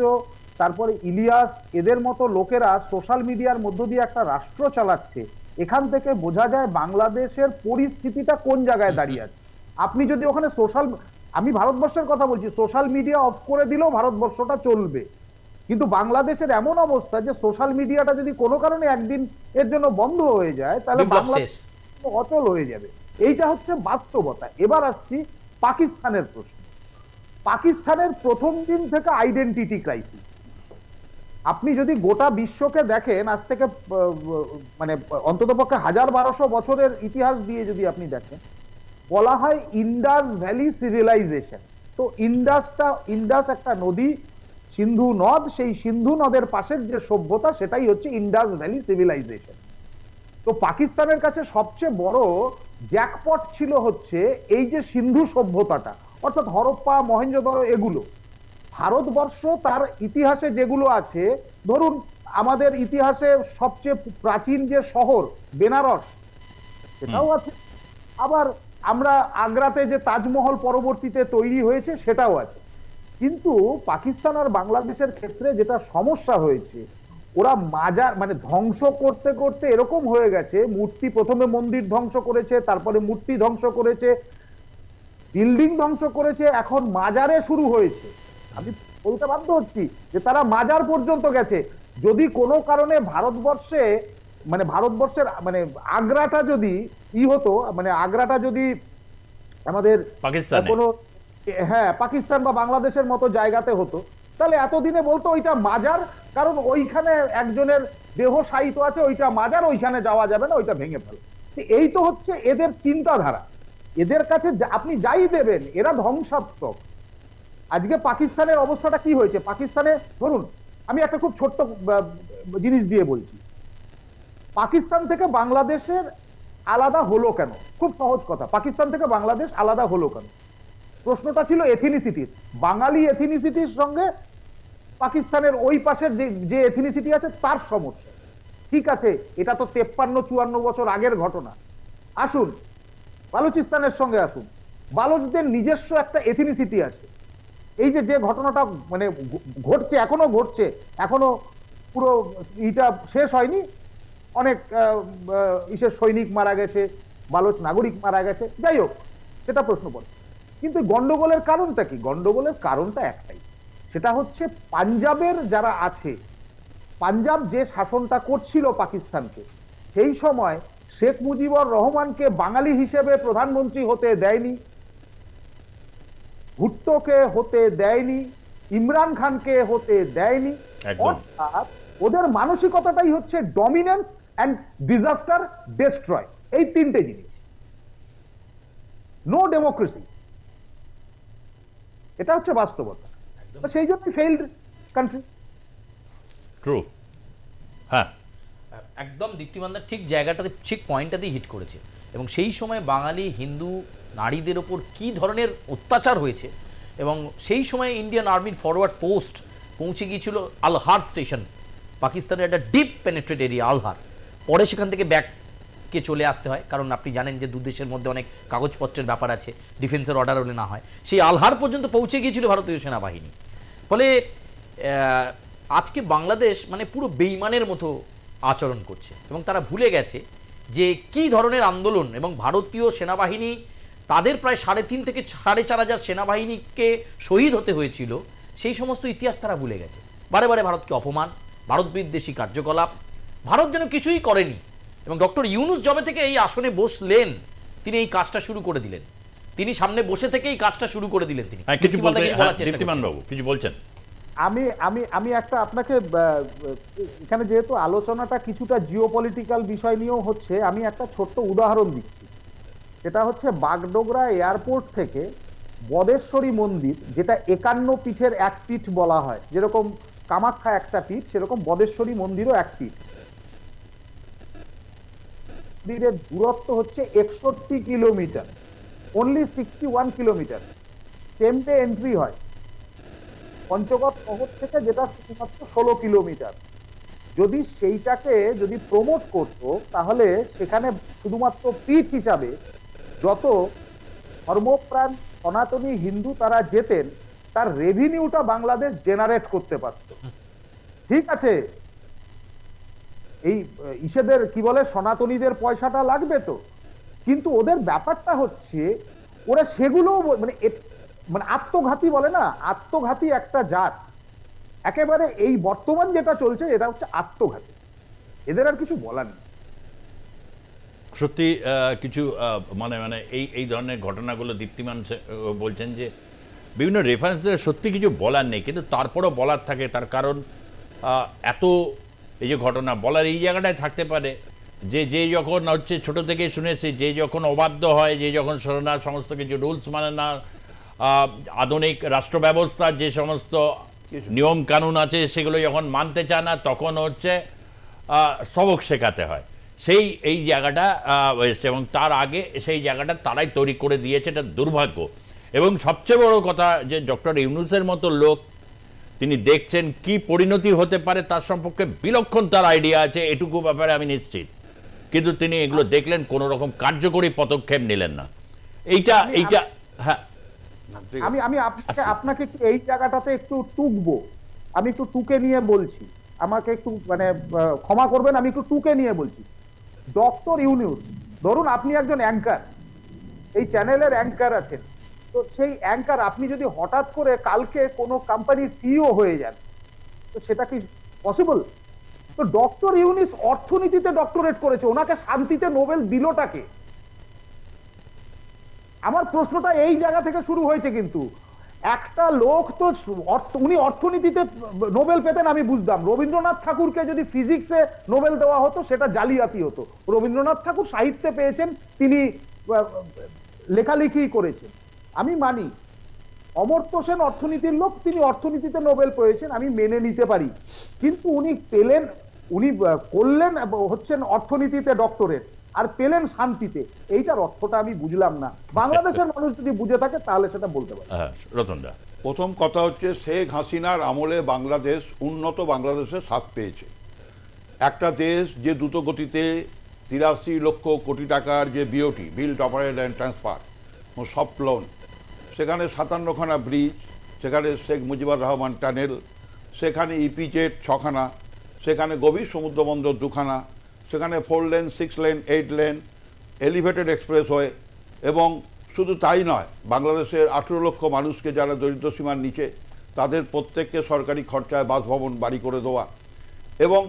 তারপরে ইলিয়াস, এদের মতো লোকেরা সোশ্যাল মিডিয়ার মধ্য দিয়ে একটা রাষ্ট্র চালাচ্ছে, এখান থেকে বোঝা যায় বাংলাদেশের পরিস্থিতিটা কোন জায়গায় দাঁড়িয়ে আছে। আপনি যদি ওখানে আমি ভারতবর্ষের কথা বলছি, সোশ্যাল মিডিয়া অফ করে দিলেও ভারতবর্ষটা চলবে, কিন্তু বাংলাদেশের এমন অবস্থা যে সোশ্যাল মিডিয়াটা যদি কোনো কারণে একদিন এর জন্য বন্ধ হয়ে যায় তাহলে বাংলাদেশ অচল হয়ে যাবে। এইটা হচ্ছে বাস্তবতা। এবার আসছি পাকিস্তানের প্রশ্ন। পাকিস্তানের প্রথম দিন থেকে আইডেন্টিটি ক্রাইসিস। আপনি যদি গোটা বিশ্বকে দেখেন, আজ থেকে মানে অন্ততপক্ষে 1000-1200 বছরের ইতিহাস দিয়ে যদি আপনি দেখেন, বলা হয় ইন্ডাস ভ্যালি সিভিলাইজেশন। তো ইন্ডাস একটা নদী, সিন্ধু নদ, সেই সিন্ধু নদের পাশের যে সভ্যতা সেটাই হচ্ছে ইন্ডাস ভ্যালি সিভিলাইজেশন। তো পাকিস্তানের কাছে সবচেয়ে বড় জ্যাকপট ছিল হচ্ছে এই যে সিন্ধু সভ্যতাটা, অর্থাৎ হরপ্পা, মহেঞ্জোদড়ো, এগুলো। ভারতবর্ষ তার ইতিহাসে যেগুলো আছে, ধরুন আমাদের ইতিহাসে সবচেয়ে প্রাচীন যে শহর বেনারস, সেটাও আছে। আবার আমরা আগ্রাতে যে তাজমহল পরবর্তীতে তৈরি হয়েছে সেটাও আছে। কিন্তু পাকিস্তান আর বাংলাদেশের ক্ষেত্রে যেটা সমস্যা হয়েছে, ওরা মাজার মানে ধ্বংস করতে করতে এরকম হয়ে গেছে, মূর্তি, প্রথমে মন্দির ধ্বংস করেছে, তারপরে মূর্তি ধ্বংস করেছে, বিল্ডিং ধ্বংস করেছে, এখন মাজারে শুরু হয়েছে। আমি বলতে বাধ্য হচ্ছি যে তারা মাজার পর্যন্ত গেছে। যদি কোনো কারণে ভারতবর্ষের মানে আগ্রাটা যদি হতো, মানে আগ্রাটা যদি আমাদের কোনো পাকিস্তান বা বাংলাদেশের মতো জায়গাতে হতো, তাহলে এতদিনে বলতো ওইটা মাজার, কারণ ওইখানে একজনের দেহ শায়িত আছে, ওইটা মাজার, ওইখানে যাওয়া যাবে না, ওইটা ভেঙে ফেলো। এই তো হচ্ছে এদের চিন্তাধারা। এদের কাছে আপনি যাই দেবেন এরা ধ্বংসাত্মক। আজকে পাকিস্তানের অবস্থাটা কি হয়েছে? পাকিস্তানে ধরুন, আমি একটা খুব ছোট্ট জিনিস দিয়ে বলছি, পাকিস্তান থেকে বাংলাদেশের আলাদা হলো কেন? খুব সহজ কথা, পাকিস্তান থেকে বাংলাদেশ আলাদা হলো কেন? প্রশ্নটা ছিল এথনিসিটির। বাঙালি এথনিসিটির সঙ্গে পাকিস্তানের ওই পাশের যে এথনিসিটি আছে তার সমস্যা। ঠিক আছে, এটা তো 53-54 বছর আগের ঘটনা। আসুন বালুচিস্তানের সঙ্গে আসুন, বালুচদের নিজস্ব একটা এথনিসিটি আছে। এই যে ঘটনাটা মানে ঘটছে, এখনো ঘটছে, এখনো পুরো এটা শেষ হয়নি, অনেক সৈনিক মারা গেছে, বালুচ নাগরিক মারা গেছে, যাই হোক সেটা প্রশ্ন পড়ে। কিন্তু গন্ডগোলের কারণটা কি? গন্ডগোলের কারণটা একটাই, সেটা হচ্ছে পাঞ্জাবের যারা আছে, পাঞ্জাব যে শাসনটা করছিল পাকিস্তানকে, সেই সময় শেখ মুজিবুর রহমানকে বাঙালি হিসেবে প্রধানমন্ত্রী হতে দেয়নি, ভুট্টোকে হতে দেয়নি, ইমরান খানকে হতে দেয়নি। অর্থাৎ ওদের মানসিকতাটাই হচ্ছে ডমিনেন্স অ্যান্ড ডিজাস্টার ডেস্ট্রয়, এই তিনটে জিনিস। নো ডেমোক্রেসি, এটা হচ্ছে বাস্তবতা। সেই জন্য ফেইল্ড কান্ট্রি। ট্রু। হ্যাঁ, একদম দীপ্তিমান্দার ঠিক জায়গাটাতে, ঠিক পয়েন্টটাতে হিট করেছে। এবং সেই সময় বাঙালি হিন্দু নারীদের ওপর কি ধরনের অত্যাচার হয়েছে, এবং সেই সময় ইন্ডিয়ান আর্মির ফরওয়ার্ড পোস্ট পৌঁছে গিয়েছিল আলহার স্টেশন, পাকিস্তানের একটা ডিপ পেনেট্রেট এরিয়া আলহার। পরে সেখান থেকে ব্যাককে চলে আসতে হয়, কারণ আপনি জানেন যে দুদেশের মধ্যে অনেক কাগজপত্রের ব্যাপার আছে, ডিফেন্সের অর্ডার হলে না হয়। সেই আলহার পর্যন্ত পৌঁছে গিয়েছিল ভারতীয় সেনাবাহিনী। ফলে আজকে বাংলাদেশ মানে পুরো বেইমানের মতো আচরণ করছে, এবং তারা ভুলে গেছে যে কি ধরনের আন্দোলন, এবং ভারতীয় সেনাবাহিনী তাদের প্রায় 3.5 থেকে 4.5 সেনাবাহিনীকে শহীদ হতে হয়েছিল, সেই সমস্ত ইতিহাস তারা ভুলে গেছে। বারে বারে ভারতকে অপমান, ভারত বিদ্বেষী কার্যকলাপ, ভারত যেন কিছুই করেনি, এবং ডক্টর ইউনূস জবে থেকে এই আসনে বসলেন তিনি এই কাজটা শুরু করে দিলেন, তিনি সামনে বসে থেকে এই কাজটা শুরু করে দিলেন। তিনি কিছু বলতে, দীপ্তিমান বাবু কিছু বলছেন? আমি আমি আমি একটা আপনাকে এখানে যেহেতু আলোচনাটা কিছুটা জিওপলিটিক্যাল বিষয় নিয়েও হচ্ছে, আমি একটা ছোট্ট উদাহরণ দিচ্ছি। সেটা হচ্ছে বাগডোগরা এয়ারপোর্ট থেকে বদেশ্বরী মন্দির, যেটা 51 পীঠের এক পীঠ বলা হয়, যেরকম কামাখ্যা একটা পীঠ সেরকম বদেশ্বরী মন্দিরও এক পীঠ। মন্দিরের দূরত্ব হচ্ছে 61 kilometre, only 61 kilometre. Tempeh entry হয় পঞ্চগড় শহর থেকে, যেটা শুধুমাত্র 16 কিলোমিটার। যদি সেইটাকে যদি প্রমোট করতো তাহলে সেখানে শুধুমাত্র পীঠ হিসাবে যত ধর্মপ্রাণ সনাতনী হিন্দু তারা যেতেন, তার রেভিনিউটা বাংলাদেশ জেনারেট করতে পারত। ঠিক আছে, এই ইসেদের কি বলে সনাতনীদের পয়সাটা লাগবে তো, কিন্তু ওদের ব্যাপারটা হচ্ছে ওরা সেগুলো মানে আত্মঘাতী বলে না, আত্মঘাতী একটা জাত একেবারে। এই বর্তমান যেটা চলছে এটা হচ্ছে আত্মঘাতী, এদের আর কিছু বলার নেই। সত্যি কিছু মানে মানে এই ধরনের ঘটনাগুলো দীপ্তিমান বলছেন যে বিভিন্ন রেফারেন্সের সত্যি কিছু বলার নেই, কিন্তু তারপরও বলার থাকে। তার কারণ এত এই যে ঘটনা বলার এই জায়গাটায় থাকতে পারে যে যখন হচ্ছে ছোট থেকে শুনেছি, যে যখন অবাধ্য হয়, যে যখন শোনা সমস্ত কিছু রুলস মানে না, আধুনিক রাষ্ট্র ব্যবস্থার যে সমস্ত নিয়ম কানুন আছে সেগুলো যখন মানতে চায় না, তখন হচ্ছে সবক শেখাতে হয়। সেই এই জায়গাটা এসছে, এবং তার আগে সেই জায়গাটা তারাই তৈরি করে দিয়েছে, এটা দুর্ভাগ্য। এবং সবচেয়ে বড় কথা যে ডক্টর ইউনূসের মতো লোক, তিনি দেখছেন কি পরিণতি হতে পারে তার সম্পর্কে বিলক্ষণ তার আইডিয়া আছে, এটুকু ব্যাপারে আমি নিশ্চিত। কিন্তু তিনি এগুলো দেখলেন, কোনো রকম কার্যকরী পদক্ষেপ নিলেন না। এইটা হ্যাঁ, আমি আমি আপনাকে এই জায়গাটাতে একটু টুকবো, আমি একটু টুকে নিয়ে বলছি, আমাকে একটু মানে ক্ষমা করবেন, আমি একটু টুকে নিয়ে বলছি। ডক্টর ইউনূস, ধরুন আপনি একজন অ্যাঙ্কার, এই চ্যানেলের অ্যাঙ্কার আছেন, তো সেই অ্যাঙ্কার আপনি যদি হঠাৎ করে কালকে কোনো কোম্পানির সিইও হয়ে যান, তো সেটা কি পসিবল? তো ডক্টর ইউনূস অর্থনীতিতে ডক্টরেট করেছে, ওনাকে শান্তিতে নোবেল দিলটাকে? আমার প্রশ্নটা এই জায়গা থেকে শুরু হয়েছে। কিন্তু একটা লোক তো উনি অর্থনীতিতে নোবেল পেতেন আমি বুঝতাম, রবীন্দ্রনাথ ঠাকুরকে যদি ফিজিক্সে নোবেল দেওয়া হতো সেটা জালিয়াতি হতো। রবীন্দ্রনাথ ঠাকুর সাহিত্যে পেয়েছেন, তিনি লেখালেখি করেছেন, আমি মানি। অমর্ত্য সেন অর্থনীতির লোক, তিনি অর্থনীতিতে নোবেল পেয়েছেন, আমি মেনে নিতে পারি। কিন্তু উনি পেলেন, উনি করলেন হচ্ছেন অর্থনীতিতে ডক্টরেট, আর পেলেন শান্তিতে। এইটার অর্থটা আমি বুঝলাম না। বাংলাদেশের মানুষ যদি বুঝে থাকে তাহলে সেটা বলতে পারে। রতনদা, প্রথম কথা হচ্ছে শেখ হাসিনার আমলে বাংলাদেশ উন্নত বাংলাদেশের স্বাদ পেয়েছে। একটা দেশ যে দ্রুত গতিতে 83 লক্ষ কোটি টাকার যে BOT, build operate and transfer soft loan, সেখানে 57খানা ব্রিজ, সেখানে শেখ মুজিবুর রহমান টানেল, সেখানে ইপিজেড 6খানা, সেখানে গভীর সমুদ্রবন্দর 2খানা, সেখানে 4 lane 6 lane 8 lane elevated expressway. এবং শুধু তাই নয়, বাংলাদেশের 18 লক্ষ মানুষকে যারা দরিদ্র সীমার নিচে, তাদের প্রত্যেককে সরকারি খরচায় বাসভবন বাড়ি করে দেওয়া। এবং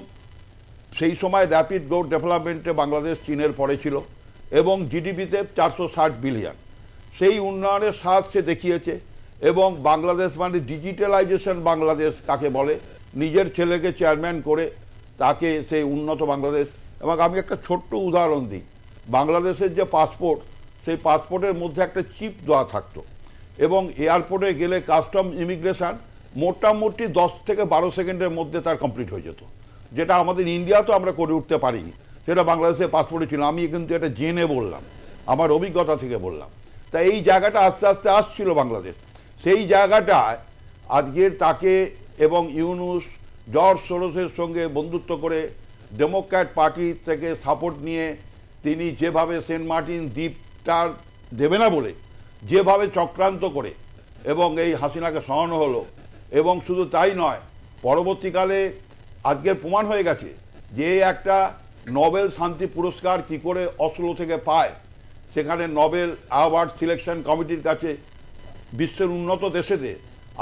সেই সময় র্যাপিড গ্রোথ ডেভেলপমেন্টে বাংলাদেশ চীনের পরে ছিল, এবং জিডিপিতে 460 বিলিয়ন। সেই উন্নয়নের স্বাদ সে দেখিয়েছে। এবং বাংলাদেশ মানে ডিজিটালাইজেশন বাংলাদেশ কাকে বলে, নিজের ছেলেকে চেয়ারম্যান করে তাকে সেই উন্নত বাংলাদেশ। এবং আমি একটা ছোট্ট উদাহরণ দিই, বাংলাদেশের যে পাসপোর্ট, সেই পাসপোর্টের মধ্যে একটা চিপ দেওয়া থাকতো, এবং এয়ারপোর্টে গেলে কাস্টম ইমিগ্রেশন মোটামুটি 10 থেকে 12 সেকেন্ডের মধ্যে তার কমপ্লিট হয়ে যেত, যেটা আমাদের ইন্ডিয়াতেও আমরা করে উঠতে পারিনি, সেটা বাংলাদেশের পাসপোর্টে ছিল। আমি কিন্তু এটা জেনে বললাম, আমার অভিজ্ঞতা থেকে বললাম। তাই এই জায়গাটা আস্তে আস্তে আসছিল বাংলাদেশ। সেই জায়গাটায় আজকের তাকে এবং ইউনূস জর্জ সোরসের সঙ্গে বন্ধুত্ব করে ডেমোক্র্যাট পার্টি থেকে সাপোর্ট নিয়ে তিনি যেভাবে সেন্ট মার্টিন দ্বীপটার দেবে না বলে যেভাবে চক্রান্ত করে এবং এই হাসিনাকে সরানো হলো। এবং শুধু তাই নয়, পরবর্তীকালে আজকের প্রমাণ হয়ে গেছে যে একটা নোবেল শান্তি পুরস্কার কি করে অসলো থেকে পায়। সেখানে নোবেল অ্যাওয়ার্ড সিলেকশন কমিটির কাছে বিশ্বের উন্নত দেশেতে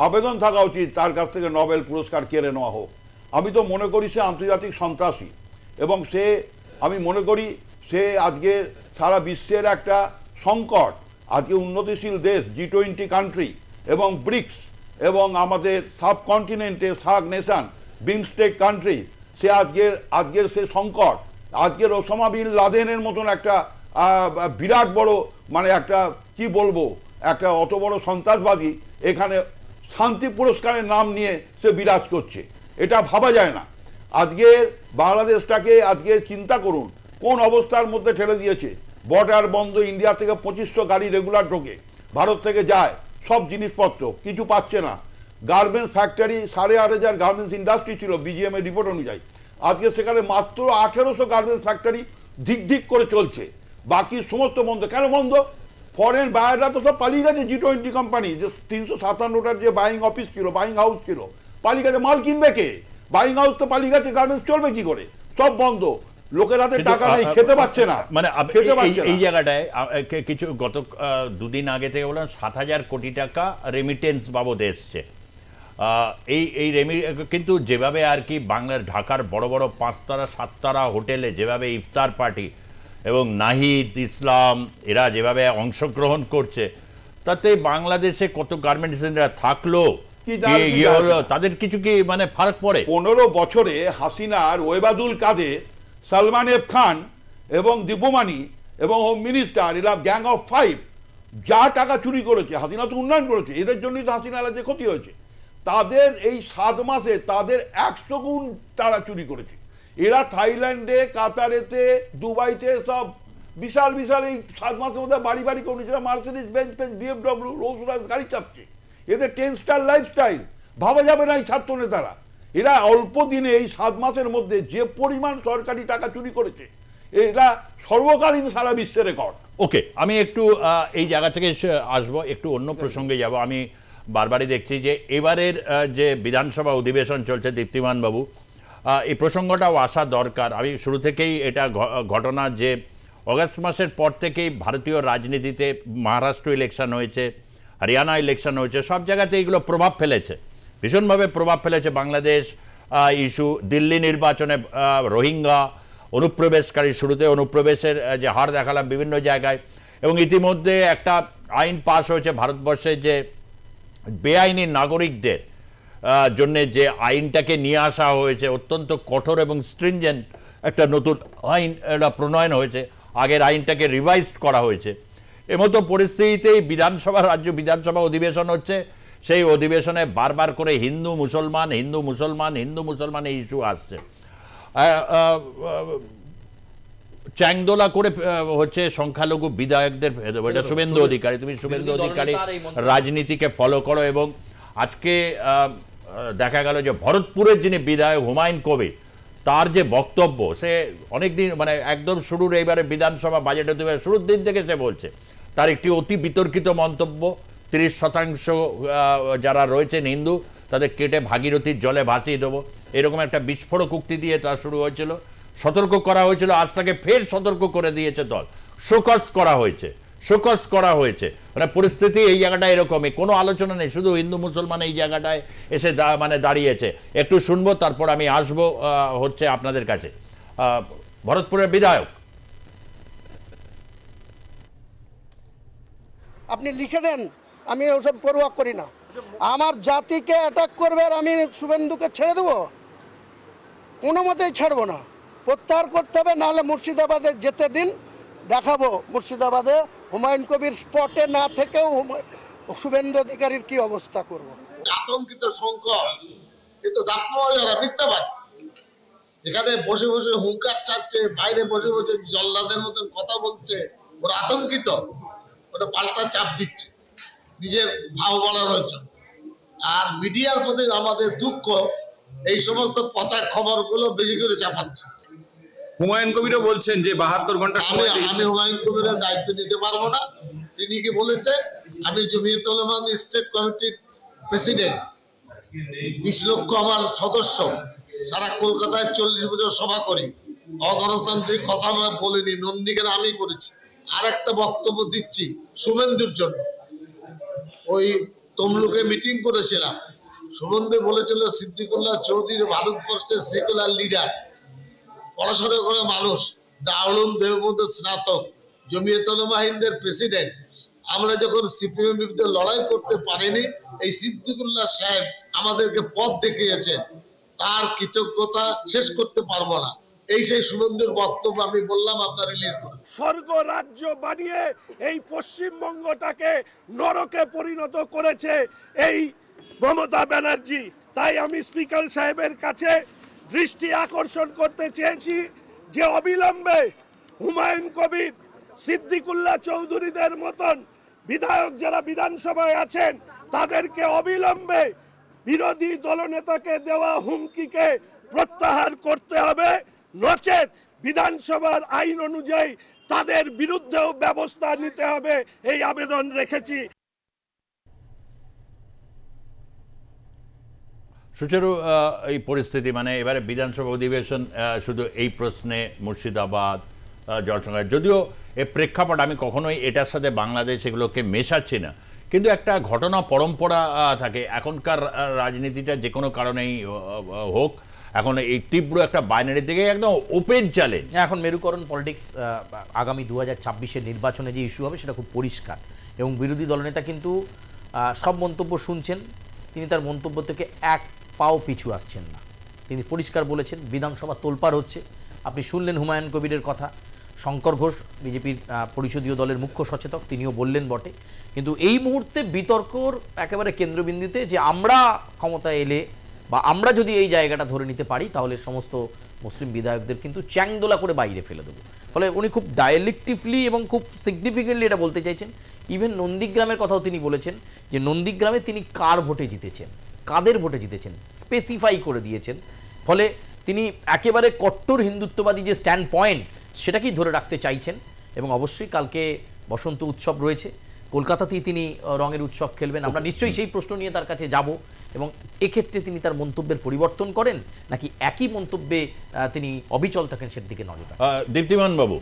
আবেদন থাকা উচিত তার কাছ থেকে নোবেল পুরস্কার কেড়ে নেওয়া হোক। আমি তো মনে করি সে আন্তর্জাতিক সন্ত্রাসী, এবং সে আমি মনে করি সে আজকে সারা বিশ্বের একটা সংকট, আজকে উন্নতিশীল দেশ G20 কান্ট্রি এবং ব্রিক্স এবং আমাদের সাবকন্টিনেন্টে সার্ক নেশন, বিমস্টেক কান্ট্রি, সে আজকের সে সংকট, আজকের ওসামা বিন লাদেনের মতন একটা বিরাট বড় মানে একটা কি বলবো একটা অত বড় সন্ত্রাসবাদী এখানে শান্তি পুরস্কারের নাম নিয়ে সে বিরাজ করছে, এটা ভাবা যায় না। আজকের বাংলাদেশটাকে আজকে চিন্তা করুন কোন অবস্থার মধ্যে ঠেলে দিয়েছে। বর্ডার বন্ধ, ইন্ডিয়া থেকে 2500 গাড়ি রেগুলার ঢোকে, ভারত থেকে যায় সব জিনিসপত্র, কিছু পাচ্ছে না। গার্মেন্টস ফ্যাক্টরি 8500 গার্মেন্টস ইন্ডাস্ট্রি ছিল BGM এর রিপোর্ট অনুযায়ী, আজকে সেখানে মাত্র 1800 গার্মেন্টস ফ্যাক্টরি ধিক ধিক করে চলছে, বাকি সমস্ত বন্ধ। কেন বন্ধ? ফরেন বায়াররা তো সব পালিয়ে গেছে। G20 কোম্পানি যে 357টার যে বাইং অফিস ছিল, বাইং হাউস ছিল, পালিয়ে গেছে। মাল কিনবে কে? বাইং হাউস তো পালিয়ে গেছে, গার্মেন্টস চলবে কি করে? সব বন্ধ, লোকের হাতে টাকা নেই, খেতে পাচ্ছে না। মানে এই জায়গাটায় কিছু গত দুদিন আগে থেকে বললাম 7000 কোটি টাকা রেমিটেন্স বাবদ এসছে। কিন্তু যেভাবে আর কি বাংলার ঢাকার বড় বড় 5 তারা 7 তারা হোটেলে যেভাবে ইফতার পার্টি এবং নাহিদ ইসলাম এরা যেভাবে অংশগ্রহণ করছে, তাতে বাংলাদেশে কত গার্মেন্টস থাকলো তাদের কিছু কি মানে ফারাক পড়ে? 15 বছরে হাসিনার ওয়েবাদুল কাদের, সালমান এফ খান এবং দীপমানি এবং হোম মিনিস্টার, এরা গ্যাং অফ 5 যা টাকা চুরি করেছে, হাসিনা তো উন্নয়ন করেছে, এদের জন্যই তো হাসিনার যে ক্ষতি হয়েছে। তাদের এই 7 মাসে তাদের 100 গুণ তারা চুরি করেছে। এরা থাইল্যান্ডে, কাতারেতে, দুবাইতে সব বিশাল বিশাল এই 7 মাসের মধ্যে বাড়ি বাড়ি করেছে, Mercedes bench BMW Rolls Royce গাড়ি চাপছে। এদের 10 স্টার লাইফস্টাইল, ভাবা যাবে না এই ছাত্র নেতারা। এরা অল্প দিনে এই 7 মাসের মধ্যে যে পরিমাণ সরকারি টাকা চুরি করেছে, এটা সর্বকালীন সারা বিশ্বের রেকর্ড। ওকে, আমি একটু এই জায়গা থেকে আসবো, একটু অন্য প্রসঙ্গে যাব। আমি বারবারই দেখছি যে এবারের যে বিধানসভা অধিবেশন চলছে, দীপ্তিমান বাবু, এই প্রসঙ্গটাও আসা দরকার। আমি শুরু থেকেই এটা ঘটনা যে অগাস্ট মাসের পর থেকেই ভারতীয় রাজনীতিতে মহারাষ্ট্র ইলেকশন হয়েছে, হরিয়ানা ইলেকশন হয়েছে, সব জায়গাতে এগুলো প্রভাব ফেলেছে, ভীষণভাবে প্রভাব ফেলেছে। বাংলাদেশ ইস্যু, দিল্লি নির্বাচনে রোহিঙ্গা অনুপ্রবেশকারী, শুরুতে অনুপ্রবেশের যে হার দেখালাম বিভিন্ন জায়গায়, এবং ইতিমধ্যে একটা আইন পাস হয়েছে ভারতবর্ষে যে বেআইনি নাগরিকদের জন্য যে আইনটাকে নিয়ে আসা হয়েছে, অত্যন্ত কঠোর এবং স্ট্রিনজেন্ট একটা নতুন আইন এটা প্রণয়ন হয়েছে, আগের আইনটাকে রিভাইজড করা হয়েছে। এমতো পরিস্থিতিতেই রাজ্য বিধানসভা অধিবেশন হচ্ছে, সেই অধিবেশনে বারবার করে হিন্দু মুসলমান এই ইস্যু আসছে। চ্যাংদোলা করে হচ্ছে সংখ্যালঘু বিধায়কদের, এটা শুভেন্দু অধিকারী, তুমি শুভেন্দু অধিকারী রাজনীতিকে ফলো করো, এবং আজকে দেখা গেল যে ভরতপুরের যিনি বিধায়ক হুমায়ুন কবির, তার যে বক্তব্য, সে অনেকদিন মানে একদম শুরুর এইবারে বিধানসভা বাজেট অধিবেশন শুরুর দিন থেকে সে বলছে, তার একটি অতি বিতর্কিত মন্তব্য, 30% যারা রয়েছেন হিন্দু তাদের কেটে ভাগীরথীর জলে ভাসিয়ে দেবো, এরকম একটা বিস্ফোরক উক্তি দিয়ে তা শুরু হয়েছিল। সতর্ক করা হয়েছিল, আজ তাকে ফের সতর্ক করে দিয়েছে দল, শোকজ করা হয়েছে। মানে পরিস্থিতি এই জায়গাটা এরকমই, কোনো আলোচনা নেই, শুধু হিন্দু মুসলমান এই জায়গাটায় এসে মানে দাঁড়িয়েছে। একটু শুনবো, তারপর আমি আসবো হচ্ছে আপনাদের কাছে। ভরতপুরের বিধায়ক, আপনি লিখে দেন, আমি ওসব পরোয়া করি না। আমার জাতিকে অ্যাটাক করবে আর আমি শুভেন্দুকে ছেড়ে দেবো? কোনো মতেই ছাড়বো না, প্রত্যাহার করতে হবে, নাহলে মুর্শিদাবাদে যেতে দিন, দেখাবো মুর্শিদাবাদে হুমায়ুন কবির স্পটে না থেকেও শুভেন্দু অধিকারীর কি অবস্থা করব। আতঙ্কিত সংকট, কিন্তু মিথ্যাবাদ, এখানে বসে বসে হুঙ্কার চাচ্ছে, বাইরে বসে বসে জল্লাদের মতন কথা বলছে, ওরা আতঙ্কিত, ওটা পাল্টা চাপ দিচ্ছে নিজের ভাব বাড়ানোর জন্য। আর মিডিয়ার প্রতি আমাদের দুঃখ, এই সমস্ত পচা খবরগুলো বেশি করে চাপাচ্ছে। হুমায়ুন কবিরও বলছেন যে 72 ঘন্টা আমি হুমায়ুন কবিরের দায়িত্ব নিতে পারবো না। তিনি কি বলেছেন, আমি জমিয়ত উলামা স্টেট কমিটির প্রেসিডেন্ট, 20 লক্ষ আমার সদস্য, সারা কলকাতায় 40 বছর সভা করি, অগণতান্ত্রিক কথা আমরা বলিনি, নন্দীগ্রামে আমি করেছি। আর একটা বক্তব্য দিচ্ছি শুভেন্দুর জন্য। ওই তমলুকে মিটিং করেছিলাম, শুভেন্দু বলেছিল সিদ্দিকুল্লাহ চৌধুরী ভারতবর্ষের সেকুলার লিডার, পড়াশোনা করে মানুষ, দারুল দেওবন্দের স্নাতক, জমিয়ত উলামা হিন্দের প্রেসিডেন্ট, আমরা যখন সিপিএম বিরুদ্ধে লড়াই করতে পারিনি, এই সিদ্দিকুল্লাহ সাহেব আমাদেরকে পথ দেখিয়েছেন, তার কৃতজ্ঞতা শেষ করতে পারবো না। এই সেই শুভেন্দুর বক্তব্য আমি বললাম, আপনার রিলিজ করুন। স্বর্গ রাজ্য বানিয়ে এই পশ্চিমবঙ্গটাকে নরকে পরিণত করেছে এই মমতা ব্যানার্জি। তাই আমি স্পিকার সাহেবের কাছে দৃষ্টি আকর্ষণ করতে চেয়েছি যে অবিলম্বে হুমায়ুন কবির, সিদ্দিকুল্লাহ চৌধুরীদের মতন বিধায়ক যারা বিধানসভায় আছেন তাদেরকে অবিলম্বে বিরোধী দলনেতাকে দেওয়া হুমকিকে প্রত্যাহার করতে হবে, নচেত বিধানসভার আইন অনুযায়ী তাদের বিরুদ্ধেও ব্যবস্থা নিতে হবে, এই আবেদন রেখেছি। সুচারু এই পরিস্থিতি, মানে এবারে বিধানসভা অধিবেশন শুধু এই প্রশ্নে মুর্শিদাবাদ জলসংখ্যা, যদিও এর প্রেক্ষাপট আমি কখনোই এটার সাথে বাংলাদেশ এগুলোকে মেশাচ্ছি না, কিন্তু একটা ঘটনা পরম্পরা থাকে। এখনকার রাজনীতিটা যে কোনো কারণেই হোক, এখন এই তীব্র একটা বাইনারি থেকে একদম ওপেন চ্যালেঞ্জ। এখন মেরুকরণ পলিটিক্স, আগামী 2024-এর নির্বাচনে যে ইস্যু হবে সেটা খুব পরিষ্কার, এবং বিরোধী দলনেতা কিন্তু সব মন্তব্য শুনছেন, তিনি তার মন্তব্য থেকে এক পাও পিছু আসছেন না। তিনি পরিষ্কার বলেছেন বিধানসভা তোলপাড় হচ্ছে। আপনি শুনলেন হুমায়ুন কবিরের কথা, শঙ্কর ঘোষ বিজেপির পরিষদীয় দলের মুখ্য সচেতক, তিনিও বললেন বটে, কিন্তু এই মুহূর্তে বিতর্কর একেবারে কেন্দ্রবিন্দুতে যে আমরা ক্ষমতায় এলে বা আমরা যদি এই জায়গাটা ধরে নিতে পারি তাহলে সমস্ত মুসলিম বিধায়কদের কিন্তু চ্যাংদোলা করে বাইরে ফেলে দেবো। ফলে উনি খুব ডায়ালেকটিভলি এবং খুব সিগনিফিকেন্টলি এটা বলতে চাইছেন। ইভেন নন্দীগ্রামের কথাও তিনি বলেছেন যে নন্দীগ্রামে তিনি কার ভোটে জিতেছেন, কাদের ভোটে জিতেছেন স্পেসিফাই করে দিয়েছেন। ফলে তিনি একেবারে কট্টর হিন্দুত্ববাদী যে স্ট্যান্ড পয়েন্ট সেটাকেই ধরে রাখতে চাইছেন। এবং অবশ্যই কালকে বসন্ত উৎসব রয়েছে, কলকাতাতেই তিনি রঙের উৎসব খেলবেন। আমরা নিশ্চয়ই সেই প্রশ্ন নিয়ে তার কাছে যাব, এবং এক্ষেত্রে তিনি তার মন্তব্যের পরিবর্তন করেন নাকি একই মন্তব্যে তিনি অবিচল থাকেন সেদিকে নজর রাখেন। দীপ্তিমান বাবু,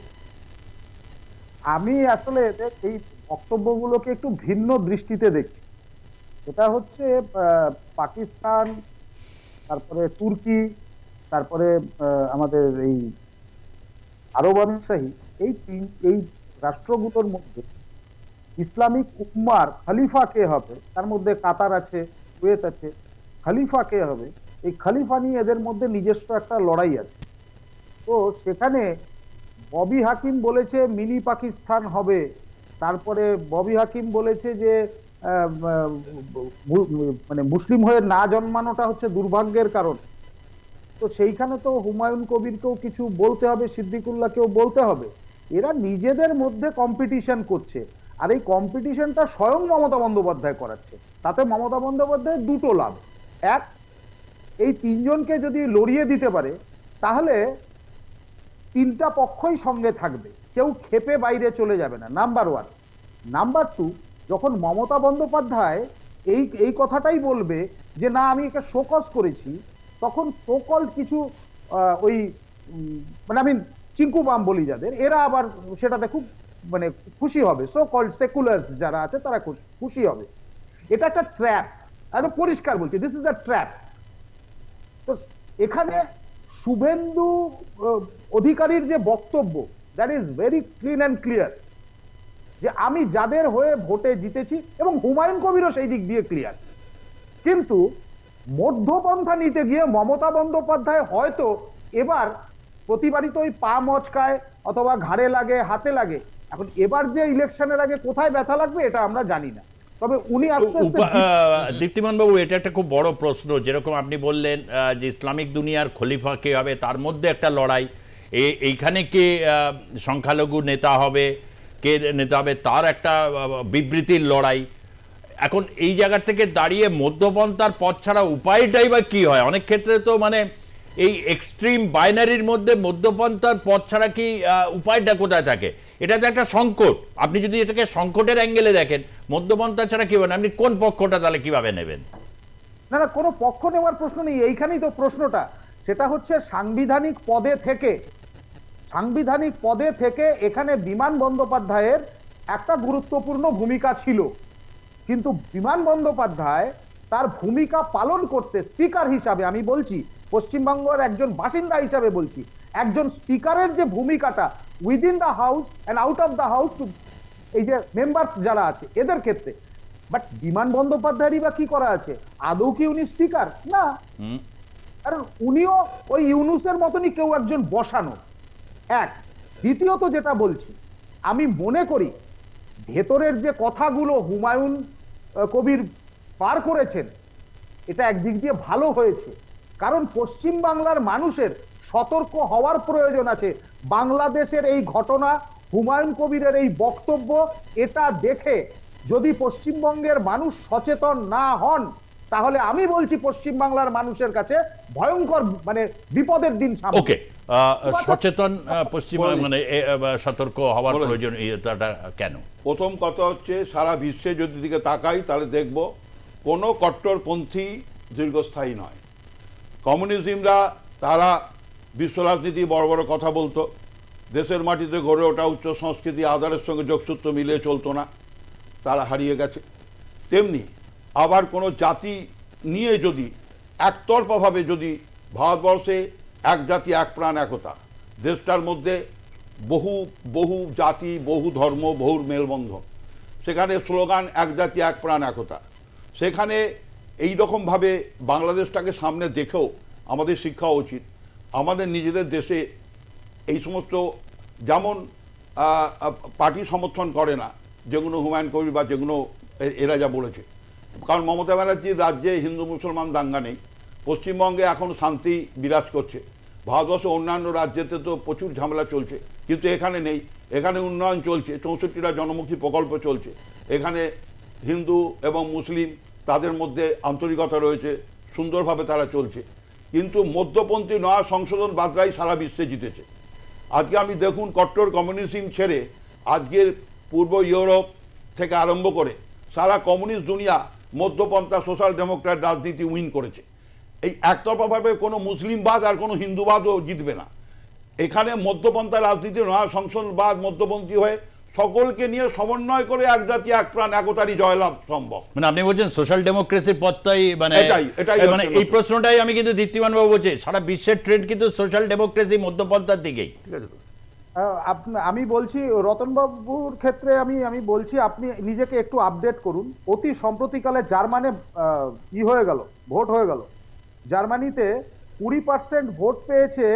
আমি আসলে এই বক্তব্যগুলোকে একটু ভিন্ন দৃষ্টিতে দেখছি। এটা হচ্ছে পাকিস্তান, তারপরে তুর্কি, তারপরে আমাদের এই আরব আমিরশাহী, এই রাষ্ট্রগুলোর মধ্যে ইসলামিক উম্মার খলিফা কে হবে, তার মধ্যে কাতার আছে, কুয়েত আছে, খলিফা কে হবে, এই খলিফা নিয়ে এদের মধ্যে নিজস্ব একটা লড়াই আছে। তো সেখানে ববি হাকিম বলেছে মিনি পাকিস্তান হবে, তারপরে ববি হাকিম বলেছে যে মানে মুসলিম হয়ে না জন্মানোটা হচ্ছে দুর্ভাগ্যের কারণ। তো সেইখানে তো হুমায়ুন কবিরকেও কিছু বলতে হবে, সিদ্দিকুল্লাহকেও বলতে হবে। এরা নিজেদের মধ্যে কম্পিটিশন করছে, আর এই কম্পিটিশনটা স্বয়ং মমতা বন্দ্যোপাধ্যায় করাচ্ছে। তাতে মমতা বন্দ্যোপাধ্যায়ের দুটো লাভ। এক, এই তিনজনকে যদি লড়িয়ে দিতে পারে তাহলে তিনটা পক্ষই সঙ্গে থাকবে, কেউ খেপে বাইরে চলে যাবে না, নাম্বার ওয়ান। নাম্বার টু, যখন মমতা বন্দ্যোপাধ্যায় এই কথাটাই বলবে যে না আমি একে শোকজ করেছি, তখন সোকল কিছু ওই মানে আমি চিঙ্কু বাম বলি যাদের, এরা আবার সেটাতে খুব মানে খুশি হবে। সো কল্ড সেকুলার্স যারা আছে তারা খুশি হবে। এটা একটা ট্র্যাপ, একদম পরিষ্কার বলছি, দিস ইজ আ ট্র্যাপ। তো এখানে শুভেন্দু অধিকারীর যে বক্তব্য, that is very clean and clear, যে আমি যাদের হয়ে ভোটে জিতেছি, এবং হুমায়ুন কবিরও সেই দিক দিয়ে ক্লিয়ার। কিন্তু মধ্যপন্থা নিতে গিয়ে মমতা বন্দ্যোপাধ্যায় হয়তো এবার প্রতিবারই তো ওই পা মচকায় অথবা ঘাড়ে লাগে, হাতে লাগে। এখন এবার যে ইলেকশনের আগে কোথায় ব্যথা লাগবে এটা আমরা জানি না, তবে উনি আস্তে আস্তে। দীপ্তিমান বাবু, এটা একটা খুব বড় প্রশ্ন। যেরকম আপনি বললেন যে ইসলামিক দুনিয়ার খলিফা কে হবে, তার মধ্যে একটা লড়াই। এইখানে কে সংখ্যালঘু নেতা হবে, কে নেতা হবে, তার একটা বিবৃতির লড়াই। এখন এই জায়গা থেকে দাঁড়িয়ে মধ্যপন্থার পথ ছাড়া উপায়টাই বা কি হয়? অনেক ক্ষেত্রে তো মানে এই এক্সট্রিম বাইনারির মধ্যে মধ্যপন্থার পথ ছাড়া কি উপায়টা কোথায় থাকে? এটা তো একটা সংকট। আপনি যদি এটাকে সংকটের অ্যাঙ্গেলে দেখেন, মধ্যপন্থা ছাড়া কি হবে, আপনি কোন পক্ষটা তাহলে কিভাবে নেবেন? না না, কোনো পক্ষ নেওয়ার প্রশ্ন নেই, এইখানেই তো প্রশ্নটা। সেটা হচ্ছে সাংবিধানিক পদে থেকে এখানে বিমান বন্দ্যোপাধ্যায়ের একটা গুরুত্বপূর্ণ ভূমিকা ছিল, কিন্তু বিমান বন্দ্যোপাধ্যায় তার ভূমিকা পালন করতে স্পিকার হিসাবে, আমি বলছি পশ্চিমবঙ্গের একজন বাসিন্দা হিসাবে বলছি, একজন স্পিকারের যে ভূমিকাটা within the house and out of the house, এই যে মেম্বার্স যারা আছে এদের ক্ষেত্রে, বাট বিমান বন্দ্যোপাধ্যায়েরই বা কি করা আছে? আদৌ কি উনি স্পিকার? না, কারণ উনিও ওই ইউনুসের মতনই কেউ একজন বসানো। এক, দ্বিতীয়ত যেটা বলছি, আমি মনে করি ভেতরের যে কথাগুলো হুমায়ুন কবির পার করেছেন এটা একদিক দিয়ে ভালো হয়েছে, কারণ পশ্চিম বাংলার মানুষের সতর্ক হওয়ার প্রয়োজন আছে। বাংলাদেশের এই ঘটনা, হুমায়ুন কবিরের এই বক্তব্য, এটা দেখে যদি পশ্চিমবঙ্গের মানুষ সচেতন না হন তাহলে আমি বলছি পশ্চিম বাংলার মানুষের কাছে ভয়ঙ্কর মানে বিপদের দিন সামনে। ওকে, সচেতন পশ্চিম মানে সতর্ক হওয়ার প্রয়োজন কেন? প্রথম কথা হচ্ছে সারা বিশ্বে যদি দিকে তাকাই তাহলে দেখব কোনো কট্টরপন্থী দীর্ঘস্থায়ী নয়। কমিউনিজমরা তারা বিশ্ব রাজনীতি বড় বড় কথা বলতো, দেশের মাটিতে গড়ে ওঠা উচ্চ সংস্কৃতি আধারের সঙ্গে যোগসূত্র মিলিয়ে চলতো না, তারা হারিয়ে গেছে। তেমনি আবার কোনো জাতি নিয়ে যদি একতরফাভাবে যদি ভারতবর্ষে এক জাতি এক প্রাণ একতা, দেশটার মধ্যে বহু বহু জাতি বহু ধর্ম বহুর মেলবন্ধন, সেখানে স্লোগান এক জাতি এক প্রাণ একতা, সেখানে এই রকমভাবে বাংলাদেশটাকে সামনে দেখেও আমাদের শিক্ষা উচিত আমাদের নিজেদের দেশে এই সমস্ত যেমন পার্টি সমর্থন করে না যেগুলো হুমায়ুন কবির বা যেগুলো এরা যা বলেছে, কারণ মমতা ব্যানার্জির রাজ্যে হিন্দু মুসলমান দাঙ্গা নেই, পশ্চিমবঙ্গে এখন শান্তি বিরাজ করছে, ভারতবর্ষের অন্যান্য রাজ্যেতে তো প্রচুর ঝামেলা চলছে, কিন্তু এখানে নেই, এখানে উন্নয়ন চলছে, 64টা জনমুখী প্রকল্প চলছে, এখানে হিন্দু এবং মুসলিম তাদের মধ্যে আন্তরিকতা রয়েছে, সুন্দরভাবে তারা চলছে। কিন্তু মধ্যপন্থী নয়া সংশোধন বাদরাই সারা বিশ্বে জিতেছে। আজকে আমি দেখুন কট্টর কমিউনিজম ছেড়ে আজকের পূর্ব ইউরোপ থেকে আরম্ভ করে সারা কমিউনিস্ট দুনিয়া মধ্যপন্থা সোশ্যাল ডেমোক্র্যাট রাজনীতি উইন করেছে। এই একতরফাভাবে কোনো মুসলিমবাদ আর কোনো হিন্দুবাদও জিতবে না। এখানে মধ্যপন্থা রাজনীতি নয়া সংশোধনবাদ মধ্যপন্থী হয়ে সকলকে নিয়ে সমন্বয় করে এক জাতি এক প্রাণ একতারই জয়লাভ সম্ভব। মানে আপনি বলছেন সোশ্যাল ডেমোক্রেসির পথটাই মানে মানে এই প্রশ্নটাই আমি কিন্তু দীপ্তিমান বাবু বলছি, সারা বিশ্বের ট্রেন্ড কিন্তু সোশ্যাল ডেমোক্রেসি মধ্যপন্থার দিকেই। ঠিক আছে, আমি বলছি রতনবাবুর ক্ষেত্রে আমি বলছি আপনি নিজেকে একটু আপডেট করুন। অতি সম্প্রতিকালে জার্মানে হয়ে গেল, ভোট হয়ে গেল। জার্মানিতে 20% ভোট পেয়েছে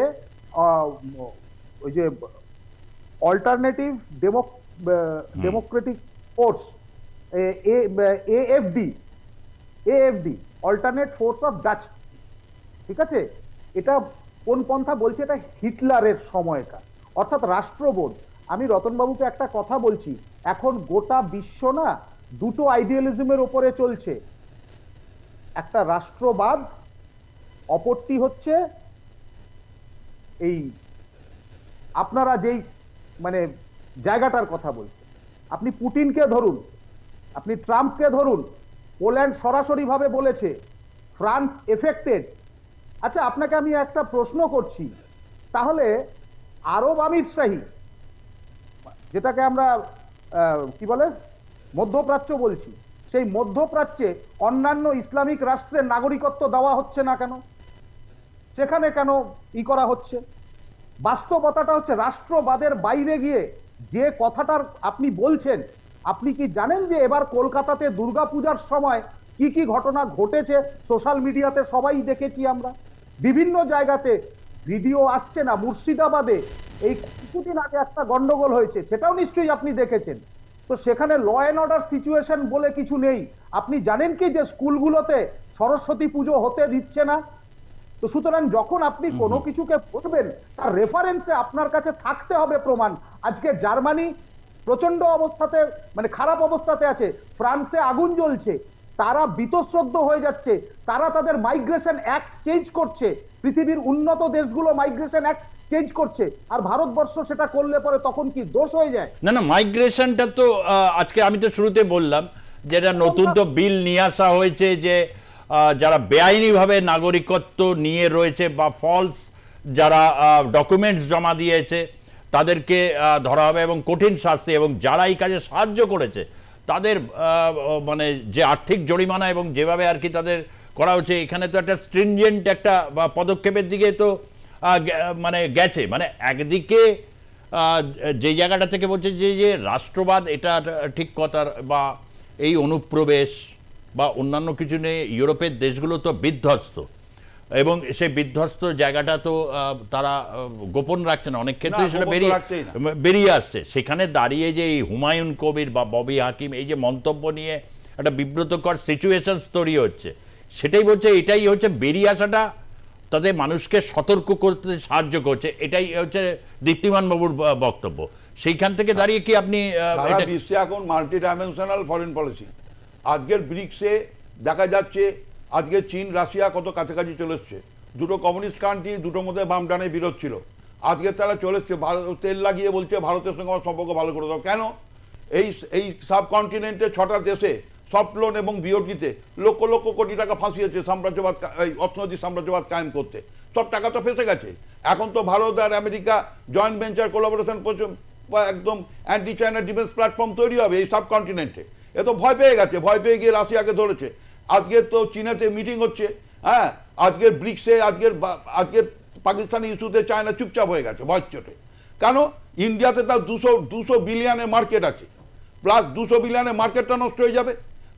ওই যে alternative Democratic force, AFD, alternate force of Dutch. ঠিক আছে, এটা কোন পন্থা বলছে? এটা হিটলারের সময়কার, অর্থাৎ রাষ্ট্রবোধ। আমি রতনবাবুকে একটা কথা বলছি, এখন গোটা বিশ্ব না দুটো আইডিয়ালিজমের ওপরে চলছে, একটা রাষ্ট্রবাদ, অপরটি হচ্ছে এই আপনারা যেই মানে জায়গাটার কথা বলছেন। আপনি পুতিনকে ধরুন, আপনি ট্রাম্পকে ধরুন, পোল্যান্ড সরাসরিভাবে বলেছে, ফ্রান্স এফেক্টেড। আচ্ছা, আপনাকে আমি একটা প্রশ্ন করছি, তাহলে আরব আমিরশাহী, যেটাকে আমরা কি বলে মধ্যপ্রাচ্য বলছি, সেই মধ্যপ্রাচ্যে অন্যান্য ইসলামিক রাষ্ট্রের নাগরিকত্ব দেওয়া হচ্ছে না কেন? সেখানে কেন করা হচ্ছে? বাস্তবতাটা হচ্ছে রাষ্ট্রবাদের বাইরে গিয়ে যে কথাটার আপনি বলছেন, আপনি কি জানেন যে এবার কলকাতাতে দুর্গাপূজার সময় কি কি ঘটনা ঘটেছে? সোশ্যাল মিডিয়াতে সবাই দেখেছি আমরা, বিভিন্ন জায়গাতে ভিডিও আসছে না। মুর্শিদাবাদে এই কিছুদিন আগে একটা গন্ডগোল হয়েছে, সেটাও নিশ্চয়ই আপনি দেখেছেন। তো সেখানে ল অ্যান্ড অর্ডার সিচুয়েশন বলে কিছু নেই। আপনি জানেন কি যে স্কুলগুলোতে সরস্বতী পুজো হতে দিচ্ছে না? তো সুতরাং যখন আপনি কোনো কিছুকে বলবেন তার রেফারেন্সে আপনার কাছে থাকতে হবে প্রমাণ। আজকে জার্মানি প্রচন্ড অবস্থাতে মানে খারাপ অবস্থাতে আছে, ফ্রান্সে আগুন জ্বলছে, তারা বীতশ্রদ্ধ হয়ে যাচ্ছে, তারা তাদের মাইগ্রেশন অ্যাক্ট চেঞ্জ করছে, পৃথিবীর উন্নত দেশগুলো মাইগ্রেশন অ্যাক্ট চেঞ্জ করছে, আর ভারতবর্ষ সেটা করলে পরে তখন কি দোষ হয়ে যায়? না না, মাইগ্রেশনটা তো আজকে আমি তো শুরুতে বললাম যেটা নতুন তো বিল নিয়ে আসা হয়েছে যে যারা বেআইনিভাবে নাগরিকত্ব নিয়ে রয়েছে বা ফলস যারা ডকুমেন্টস জমা দিয়েছে তাদেরকে ধরা হবে এবং কঠিন শাস্তি, এবং যারা এই কাজে সাহায্য করেছে তাদের মানে যে আর্থিক জরিমানা এবং যেভাবে আর কি তাদের করা হচ্ছে, এখানে তো একটা স্ট্রিনজেন্ট একটা পদক্ষেপের দিকে তো মানে গেছে, মানে একদিকে যে জায়গাটা থেকে বলছে যে রাষ্ট্রবাদ এটা ঠিক কথা, বা এই অনুপ্রবেশ বা অন্যান্য কিছু নেই, ইউরোপের দেশগুলো তো বিধ্বস্ত, এবং সেই বিধ্বস্ত জায়গাটা তো তারা গোপন রাখছে না, অনেক ক্ষেত্রে সেটা বেরিয়ে আসছে। সেখানে দাঁড়িয়ে যে এই হুমায়ুন কবির বা ববি হাকিম এই যে মন্তব্য নিয়ে একটা বিব্রতকর সিচুয়েশন তৈরি হচ্ছে, সেটাই বলছে এটাই হচ্ছে বেরিয়ে আসাটা তাদের মানুষকে সতর্ক করতে সাহায্য করছে, এটাই হচ্ছে দীপ্তিমান বাবুর বক্তব্য। সেইখান থেকে দাঁড়িয়ে কি আপনি বিশ্বে এখন মাল্টি ডাইমেনশনাল ফরেন পলিসি, আজকের ব্রিক্সে দেখা যাচ্ছে আজকে চীন রাশিয়া কত কাছাকাছি চলে এসছে, দুটো কমিউনিস্ট কান্ট্রি, দুটোর মধ্যে বাম ডানে বিরোধ ছিল, আজকে তারা চলে এসছে, তেল লাগিয়ে বলছে ভারতের সঙ্গে আমার সম্পর্ক ভালো করে দাও। কেন? এই সাবকন্টিনেন্টে 6টা দেশে সফট লোন এবং বিওটিতে লক্ষ লক্ষ কোটি টাকা ফাঁসিয়েছে সাম্রাজ্যবাদ, এই অর্থনৈতিক সাম্রাজ্যবাদ কায়েম করতে, সব টাকা তো ফেসে গেছে। এখন তো ভারত আর আমেরিকা জয়েন্ট ভেঞ্চার কোলাবোরেশন একদম অ্যান্টি চায়না ডিফেন্স প্ল্যাটফর্ম তৈরি হবে এই সাবকন্টিনেন্টে। এ তো ভয় পেয়ে গেছে, ভয় পেয়ে গিয়ে রাশিয়াকে ধরেছে। আজকে তো চীনেতে মিটিং হচ্ছে, হ্যাঁ, আজকের ব্রিক্সে আজকের পাকিস্তানি ইস্যুতে চায়না চুপচাপ হয়ে গেছে ভয় চোটে। কেন? ইন্ডিয়াতে তার 200 বিলিয়নের মার্কেট আছে, প্লাস 200 বিলিয়নের মার্কেটটা নষ্ট হয়ে যাবে।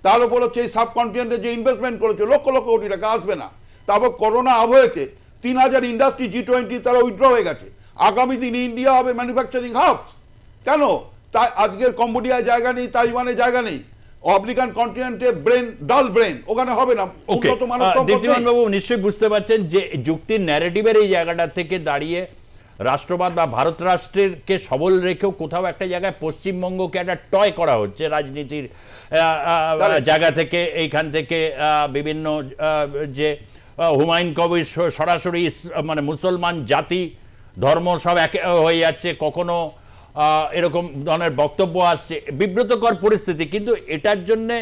তার উপর হচ্ছে এই সাবকন্টিনেন্টে যে ইনভেস্টমেন্ট করেছে লক্ষ লক্ষ কোটি টাকা আসবে না। তারপর করোনা আবহেতে 3000 ইন্ডাস্ট্রি G20 তারা উইথড্র হয়ে গেছে। আগামী দিন ইন্ডিয়া হবে ম্যানুফ্যাকচারিং হাব। কেন? তাই আজকের কম্বোডিয়ায় জায়গা নেই, তাইওয়ানে জায়গা নেই, আফ্রিকান কন্টিনেন্টে ব্রেন ডাল ব্রেন, ওখানে হবে না। বাবু নিশ্চয়ই বুঝতে পারছেন যে যুক্তির ন্যারেটিভের এই জায়গাটা থেকে দাঁড়িয়ে রাষ্ট্রবাদ বা ভারত রাষ্ট্রেরকে সবল রেখেও কোথাও একটা জায়গায় পশ্চিমবঙ্গকে একটা টয় করা হচ্ছে রাজনীতির জায়গা থেকে। এইখান থেকে বিভিন্ন যে হুমায়ুন কবির সরাসরি মানে মুসলমান জাতি ধর্ম সব এক হয়ে যাচ্ছে, কখনো এরকম ধরনের বক্তব্য আসছে, বিব্রতকর পরিস্থিতি। কিন্তু এটার জন্যে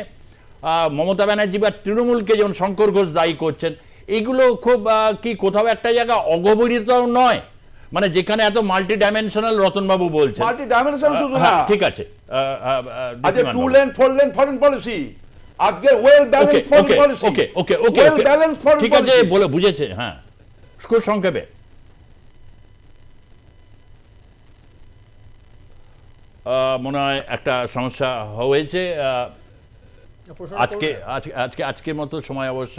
মমতা ব্যানার্জি বা তৃণমূলকে যেমন শঙ্কর ঘোষ দায়ী করছেন, এগুলো খুব কি কোথাও একটা জায়গা অগভীরত নয়? মানে যেখানে এত মাল্টি ডাইমেনশনাল রতনবাবু বলছেন, মাল্টি ডাইমেনশনাল শুধু না, ঠিক আছে, আজকে 2 লেন 4 লেন ফরেন পলিসি, আজকে well balance foreign policy. Okay okay okay well balance foreign policy, ঠিক আছে, বলে বুঝেছে। হ্যাঁ, খুব সংক্ষেপে মনে হয় একটা সমস্যা হয়েছে। আজকের মতো সময় অবশ্য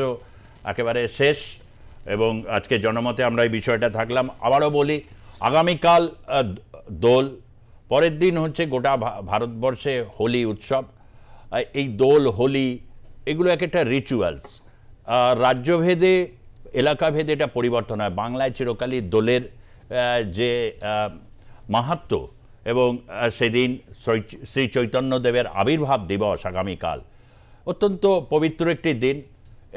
একেবারে শেষ, এবং আজকে জনমতে আমরা এই বিষয়টা থাকলাম। আবারও বলি, আগামীকাল দোল, পরের দিন হচ্ছে গোটা ভারতবর্ষে হোলি উৎসব। এই দোল হোলি এগুলো এক একটা রিচুয়ালস, রাজ্যভেদে এলাকাভেদে এটা পরিবর্তন হয়। বাংলায় চিরকালই দোলের যে মাহাত্ম্য, এবং সেদিন শ্রী চৈতন্যদেবের আবির্ভাব দিবস আগামীকাল, অত্যন্ত পবিত্র একটি দিন,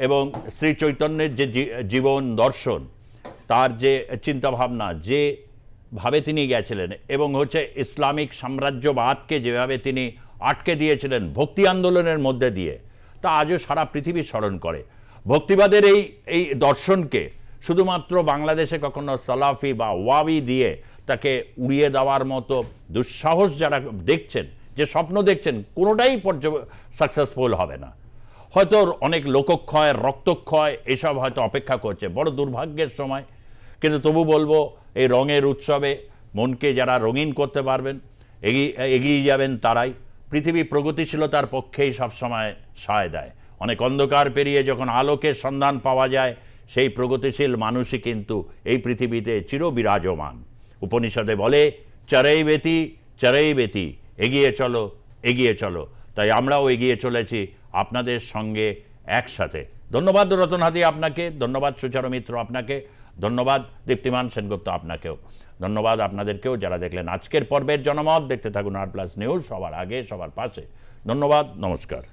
এবং শ্রী চৈতন্যের যে জীবন দর্শন, তার যে চিন্তাভাবনা, যেভাবে তিনি গেছিলেন, এবং হচ্ছে ইসলামিক সাম্রাজ্যবাদকে যেভাবে তিনি আটকে দিয়েছিলেন ভক্তি আন্দোলনের মধ্যে দিয়ে, তা আজও সারা পৃথিবী স্মরণ করে। ভক্তিবাদের এই দর্শনকে শুধুমাত্র বাংলাদেশে কখনো সালাফি বা ওয়াবি দিয়ে তাকে উড়িয়ে দেওয়ার মতো দুঃসাহস যারা দেখছেন, যে স্বপ্ন দেখছেন, কোনোটাই সাকসেসফুল হবে না। হয়তো অনেক লোকক্ষয়, রক্তক্ষয় এসব হয়তো অপেক্ষা করছে, বড় দুর্ভাগ্যের সময়। কিন্তু তবু বলবো, এই রঙের উৎসবে মনকে যারা রঙিন করতে পারবেন, এগিয়ে যাবেন তারাই। পৃথিবী প্রগতিশীলতার পক্ষেই সবসময় সায় দেয়। অনেক অন্ধকার পেরিয়ে যখন আলোকের সন্ধান পাওয়া যায়, সেই প্রগতিশীল মানুষই কিন্তু এই পৃথিবীতে চিরবিরাজমান। উপনিষদে বলে, চরৈ বেতি, এগিয়ে চলো, এগিয়ে চলো। তাই আমরাও এগিয়ে চলেছি আপনাদের সঙ্গে একসাথে। ধন্যবাদ রতন হাতি আপনাকে, ধন্যবাদ সুচারু মিত্র আপনাকে, ধন্যবাদ দীপ্তিমান সেনগুপ্ত আপনাকেও, ধন্যবাদ আপনাদেরকেও যারা দেখলেন আজকের পর্বের জনমত। দেখতে থাকুন আর প্লাস নিউজ, সবার আগে সবার পাশে। ধন্যবাদ, নমস্কার।